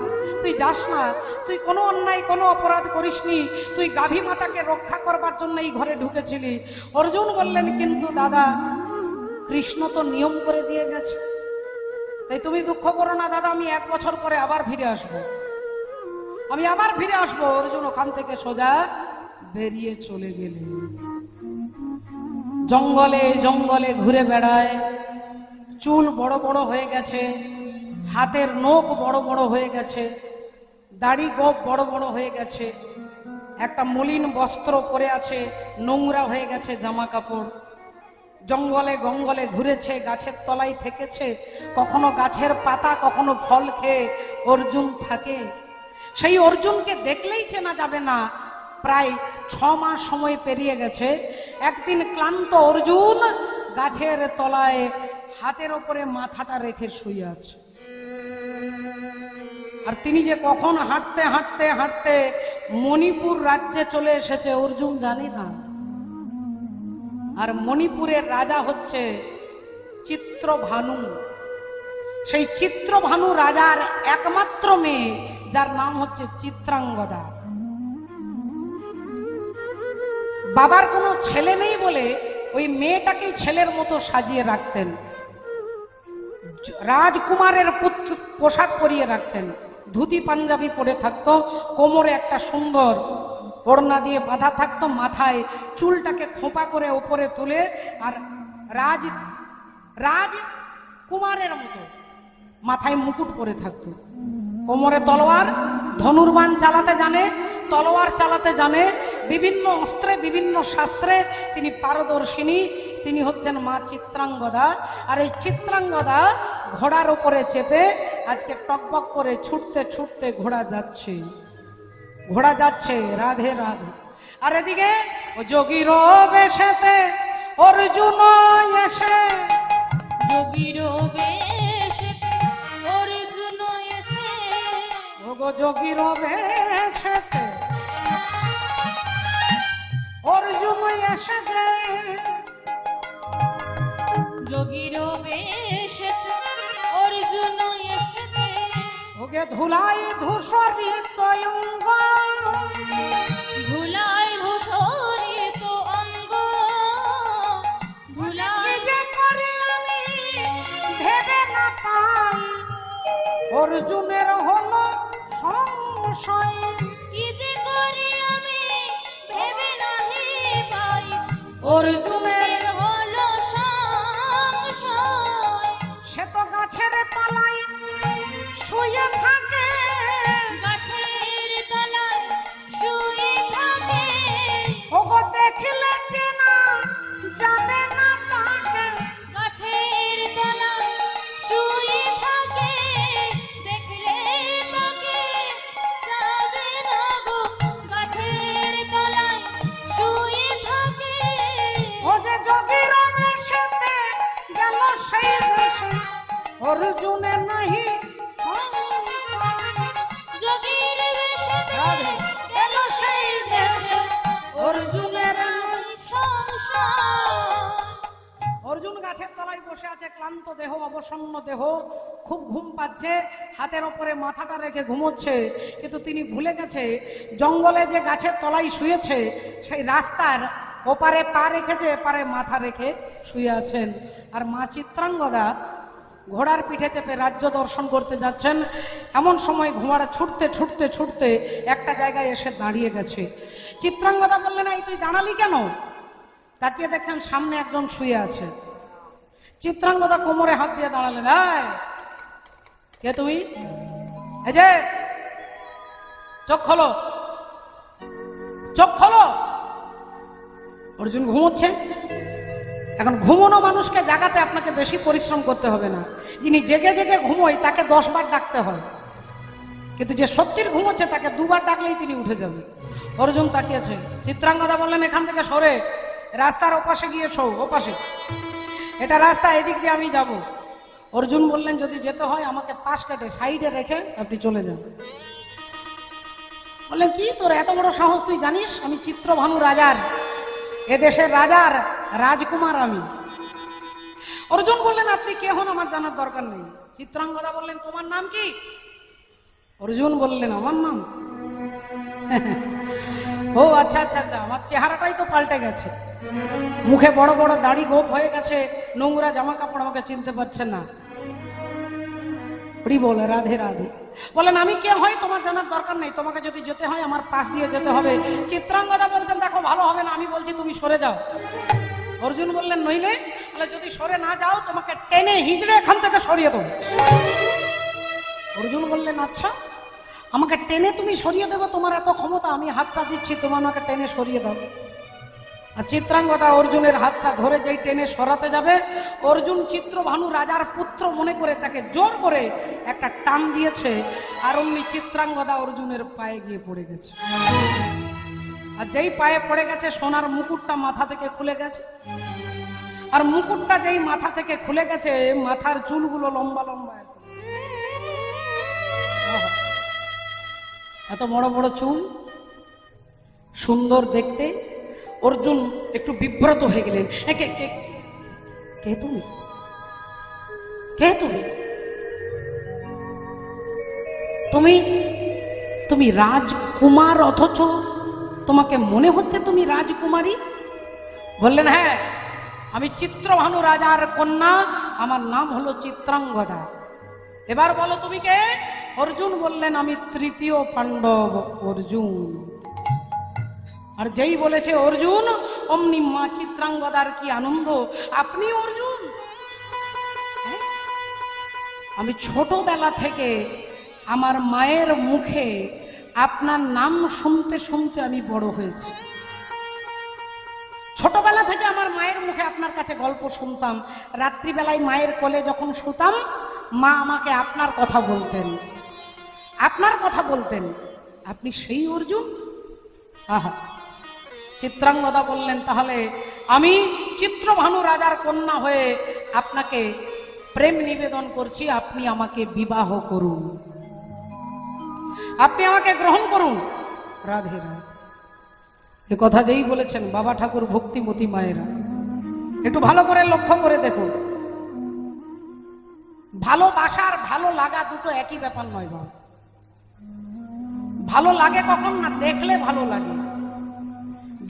তুই যাস না, তুই কোনো অন্যায় কোনো অপরাধ করিসনি, তুই গাভী মাতাকে রক্ষা করবার জন্য এই ঘরে ঢুকেছিলি। অর্জুন বললেন কিন্তু দাদা কৃষ্ণ তো নিয়ম করে দিয়ে গেছে, তাই তুমি দুঃখ করো না দাদা, আমি 1 বছর পরে আবার ফিরে আসবো, আমি আবার ফিরে আসবো। অর্জুন ওখান থেকে সোজা বেরিয়ে চলে গেলেন। জঙ্গলে জঙ্গলে ঘুরে বেড়ায়, চুল বড় বড় হয়ে গেছে, হাতের নখ বড় বড় হয়ে গেছে, দাড়ি গোপ বড় বড় হয়ে গেছে, একটা মলিন বস্ত্র পরে আছে, নোংরা হয়ে গেছে জামা কাপড়। জঙ্গলে গঙ্গলে ঘুরেছে, গাছের তলায় থেকেছে, কখনো গাছের পাতা কখনো ফল খেয়ে অর্জুন থাকে। সেই অর্জুনকে দেখলেই চেনা যাবে না। প্রায় 6 মাস সময় পেরিয়ে গেছে। একদিন ক্লান্ত অর্জুন গাছের তলায় হাতের ওপরে মাথাটা রেখে শুয়ে আছে। আর তিনি যে কখন হাঁটতে হাঁটতে হাঁটতে মণিপুর রাজ্যে চলে এসেছে অর্জুন জানি না। আর মণিপুরের রাজা হচ্ছে চিত্রভানু। সেই চিত্রভানু রাজার একমাত্র মেয়ে, যার নাম হচ্ছে চিত্রাঙ্গদা। বাবার কোনো ছেলে নেই বলে ওই মেয়েটাকেই ছেলের মতো সাজিয়ে রাখতেন, রাজকুমারের পোশাক পরিয়ে রাখতেন, ধুতি পাঞ্জাবি পরে থাকতো, কোমরে একটা সুন্দর ওড়না দিয়ে বাঁধা থাকতো, মাথায় চুলটাকে খোঁপা করে উপরে তুলে, আর রাজকুমারের মতো মাথায় মুকুট পরে থাকতো, কোমরে তলোয়ার, ধনুর্বাণ চালাতে জানে, তলোয়ার চালাতে জানে, বিভিন্ন অস্ত্রে বিভিন্ন শাস্ত্রে তিনি পারদর্শিনী। তিনি হচ্ছেন মা চিত্রাঙ্গদা। আর এই চিত্রাঙ্গদা ঘোড়ার উপরে চেপে আজকে টকবক করে ছুটতে ছুটতে ঘোড়া যাচ্ছে, ঘোড়া যাচ্ছে, রাধে রাধে। আর এদিকে যোগীর বেশেতে অর্জুন এসে, যোগীর বেশেতে অর্জুন এসে, ওগো যোগীর বেশেতে অর্জুন এসেছে, যোগীর বেশেতে অর্জুন এসেছে, ওকে ধুলাই ধূসরিত অঙ্গ, ধুলাই ধূসরিত অঙ্গ, ধুলাই যে করে আমি ভেবে না পাই, অর্জুনের হলো সংশয়, কি যে করি আমি ভেবে নাহি পাই, অর্জুনের হলো সংশয়। সে তো গাছের তলায় শুয়ে থাকে, গাছের তলায় শুয়ে থাকে, ওগো দেখলে চেনা যাবে না তাকে, গাছের তলায় শুয়ে থাকে, দেখলে তাকে অর্জুন গাছের তলায় বসে আছে, ক্লান্ত দেহ, অবসন্ন দেহ, খুব ঘুম পাচ্ছে, হাতের ওপরে মাথাটা রেখে ঘুমোচ্ছে। কিন্তু তিনি ভুলে গেছে জঙ্গলে যে গাছের তলায় শুয়েছে সেই রাস্তার ওপারে পা রেখেছে, এপারে মাথা রেখে শুয়ে আছেন। আর মা চিত্রাঙ্গদা ঘোড়ার পিঠে চেপে রাজ্য দর্শন করতে যাচ্ছেন। এমন সময় ঘোড়া ছুটতে ছুটতে ছুটতে একটা জায়গায় এসে দাঁড়িয়ে গেছে। চিত্রাঙ্গদা বললেন, এই তুই দাঁড়ালি কেন? তাকিয়ে দেখছেন সামনে একজন শুয়ে আছে। চিত্রাঙ্গদা কোমরে হাত দিয়ে দাঁড়ালেন, এই কে তুমি? এই যে চোখ খোলো, চোখ খোলো। অর্জুন ঘুমোচ্ছে। এখন ঘুমোনো মানুষকে জাগাতে আপনাকে বেশি পরিশ্রম করতে হবে না। যিনি জেগে জেগে ঘুমোয় তাকে 10 বার ডাকতে হয়, কিন্তু যে সত্যির ঘুমোচ্ছে তাকে 2 বার ডাকলেই তিনি উঠে যাবে। অর্জুন তাকিয়েছে। চিত্রাঙ্গদা বললেন, এখান থেকে সরে, রাস্তার ওপাশে গিয়ে শো, ওপাশে, এটা রাস্তা, এদিক দিয়ে আমি যাব। অর্জুন বললেন, যদি যেতে হয় আমাকে পাশ কাটে সাইডে রেখে আপনি চলে যান। বললেন, কি তোর এত বড় সাহস? তুই জানিস আমি চিত্রভানু রাজার, এদেশের রাজার রাজকুমার আমি। অর্জুন বললেন, আপনি কে হন আমার জানার দরকার নেই। চিত্রাঙ্গদা বললেন, তোমার নাম কি? অর্জুন বললেন, আমার নাম ও আচ্ছা আচ্ছা আচ্ছা, আমার চেহারাটাই তো পাল্টে গেছে, মুখে বড় বড় দাড়ি গোপ হয়ে গেছে, নোংরা জামা কাপড়, আমাকে চিনতে পারছেন না। বলে রাধে রাধে। বলেন, আমি কে হয় তোমার জানার দরকার নেই, তোমাকে যদি যেতে হয় আমার পাশ দিয়ে যেতে হবে। চিত্রাঙ্গদা বলছেন, দেখো ভালো হবে না, আমি বলছি তুমি সরে যাও। অর্জুন বললেন, নইলে? বলে, যদি সরে না যাও তোমাকে টেনে হিজড়ে এখান থেকে সরিয়ে দেবো। অর্জুন বললেন, আচ্ছা আমাকে টেনে তুমি সরিয়ে দেবো, তোমার এত ক্ষমতা, আমি হাতটা দিচ্ছি, তোমার আমাকে টেনে সরিয়ে দাও। আর চিত্রাঙ্গদা অর্জুনের হাতটা ধরে যেই টেনে সরাতে যাবে, অর্জুন চিত্রভানু রাজার পুত্র মনে করে তাকে জোর করে একটা টান দিয়েছে, আর অমনি চিত্রাঙ্গদা অর্জুনের পায়ে গিয়ে পড়ে গেছে। আর যেই পায়ে পড়ে গেছে সোনার মুকুটটা মাথা থেকে খুলে গেছে। আর মুকুটটা যেই মাথা থেকে খুলে গেছে, মাথার চুলগুলো লম্বা লম্বা, এত বড় বড় চুল, সুন্দর দেখতে। অর্জুন একটু বিব্রত হয়ে গেলেন। কে তুমি? কে তুমি? তুমি তুমি রাজকুমার, অথচ তোমাকে মনে হচ্ছে তুমি রাজকুমারী? বললেন, হ্যাঁ আমি চিত্রভানু রাজার কন্যা, আমার নাম হলো চিত্রাঙ্গদা। এবার বলো তুমি কে? অর্জুন বললেন, আমি তৃতীয় পাণ্ডব অর্জুন। আর যেই বলেছে অর্জুন, অমনি মা চিত্রাঙ্গদার কি আনন্দ, আপনি অর্জুন? আমি ছোটবেলা থেকে আমার মায়ের মুখে আপনার নাম শুনতে শুনতে আমি বড় হয়েছি। ছোটবেলা থেকে আমার মায়ের মুখে আপনার কাছে গল্প শুনতাম। রাত্রিবেলায় মায়ের কোলে যখন শুতাম, মা আমাকে আপনার কথা বলতেন, আপনার কথা বলতেন। আপনি সেই অর্জুন? আহা। চিত্রাঙ্গদা বললেন, তাহলে আমি চিত্রভানু রাজার কন্যা হয়ে আপনাকে প্রেম নিবেদন করছি, আপনি আমাকে বিবাহ করুন, আপনি আমাকে গ্রহণ করুন। রাধে রাধে। এ কথা যেই বলেছেন বাবা ঠাকুর ভক্তিমতী মায়েরা, একটু ভালো করে লক্ষ্য করে দেখুন। ভালোবাসার ভালো লাগা দুটো একই ব্যাপার নয় বাবা। ভালো লাগে কখন না, দেখলে ভালো লাগে,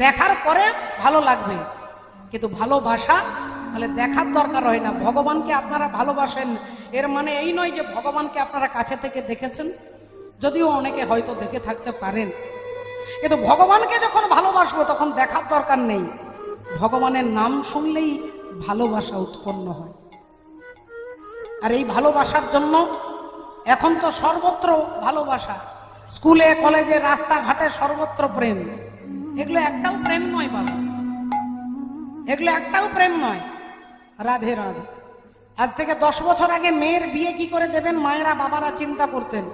দেখার পরে ভালো লাগবে। কিন্তু ভালোবাসা তাহলে দেখার দরকার হয় না। ভগবানকে আপনারা ভালোবাসেন, এর মানে এই নয় যে ভগবানকে আপনারা কাছে থেকে দেখেছেন, যদিও অনেকে হয়তো দেখে থাকতে পারেন। কিন্তু ভগবানকে যখন ভালোবাসবো তখন দেখার দরকার নেই, ভগবানের নাম শুনলেই ভালোবাসা উৎপন্ন হয়। আর এই ভালোবাসার জন্য এখন তো সর্বত্র ভালোবাসা, স্কুলে কলেজে রাস্তাঘাটে সর্বত্র প্রেম। এগুলো একটাও প্রেম নয় বাবা, এগুলো একটাও প্রেম নয়। রাধে রাধে। আজ থেকে 10 বছর আগে মেয়ের বিয়ে কি করে দেবেন মায়েরা বাবারা চিন্তা করতেন।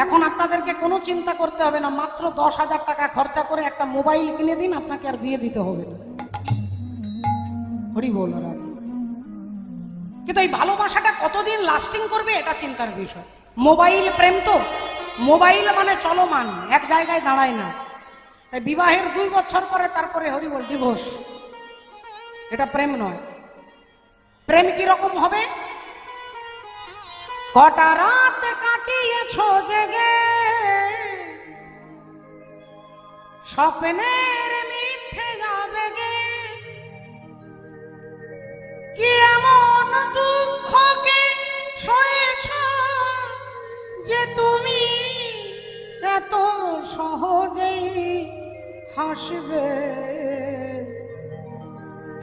এখন আপনাদেরকে কোনো চিন্তা করতে হবে না, মাত্র 10,000 টাকা খরচা করে একটা মোবাইল কিনে দিন, আপনাকে আর বিয়ে দিতে হবে না। হরি বল রাধে। কিন্তু এই ভালোবাসাটা কতদিন লাস্টিং করবে এটা চিন্তার বিষয়। মোবাইল প্রেম তো, মোবাইল মানে চলমান, এক জায়গায় দাঁড়ায় না। তাই বিবাহের 2 বছর পরে তারপরে হরি বল ডিভোর্স, এটা প্রেম নয়। প্রেম কি রকম হবে? কটা রাত কাটিয়েছ জেগে, স্বপ্নের মিথ্যে যাবে গে, কি এমন দুঃখকে সয়েছ যে তুমি এত সহজেই হাসবে?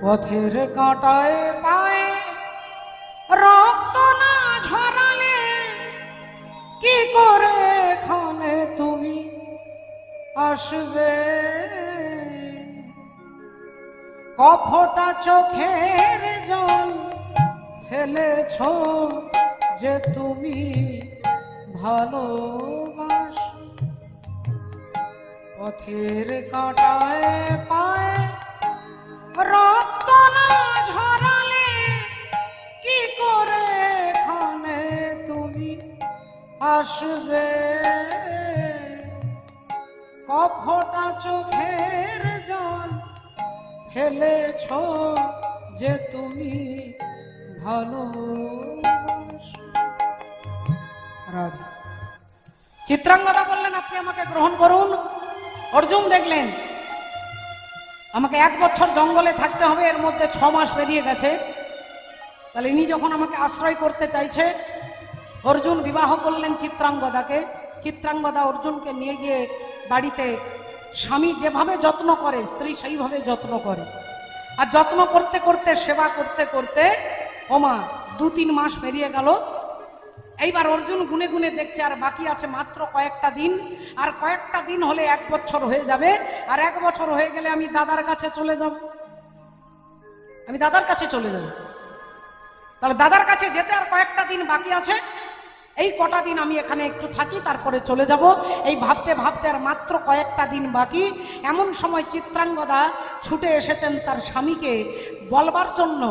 পথের কাঁটায় পায়ে রক্ত না ঝরালে কি করে এখানে তুমি আসবে? কফটা চোখের জল ফেলেছ যে তুমি ভালোবাসো। পথের কাঁটায় পায়ে রক্ত না ঝরালে কি করে এখানে তুমি আসবে? কফটা চোখের জল ফেলেছ যে তুমি ভালোবাসো। রাধা। চিত্রাঙ্গদা বললেন আপনি আমাকে গ্রহণ করুন। অর্জুন দেখলেন আমাকে 1 বছর জঙ্গলে থাকতে হবে, এর মধ্যে 6 মাস পেরিয়ে গেছে, তাহলে ইনি যখন আমাকে আশ্রয় করতে চাইছে, অর্জুন বিবাহ করলেন চিত্রাঙ্গদাকে। চিত্রাঙ্গদা অর্জুনকে নিয়ে গিয়ে বাড়িতে স্বামী যেভাবে যত্ন করে স্ত্রী সেইভাবে যত্ন করে, আর যত্ন করতে করতে সেবা করতে করতে ওমা 2-3 মাস পেরিয়ে গেল। এইবার অর্জুন গুনে গুনে দেখছে আর বাকি আছে মাত্র কয়েকটা দিন, আর কয়েকটা দিন হলে 1 বছর হয়ে যাবে, আর 1 বছর হয়ে গেলে আমি দাদার কাছে চলে যাব। আমি দাদার কাছে চলে যাব। তাহলে দাদার কাছে যেতে আর কয়েকটা দিন বাকি আছে, এই কটা দিন আমি এখানে একটু থাকি, তারপরে চলে যাব। এই ভাবতে ভাবতে আর মাত্র কয়েকটা দিন বাকি। এমন সময় চিত্রাঙ্গদা ছুটে এসেছেন তার স্বামীকে বলবার জন্য।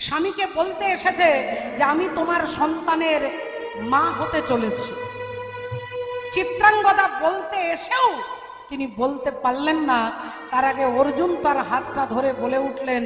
স্বামীকে বলতে এসেছে যে আমি তোমার সন্তানের মা হতে চলেছি। চিত্রাঙ্গদা বলতে এসেও তিনি বলতে পারলেন না। তার আগে অর্জুন তার হাতটা ধরে বলে উঠলেন,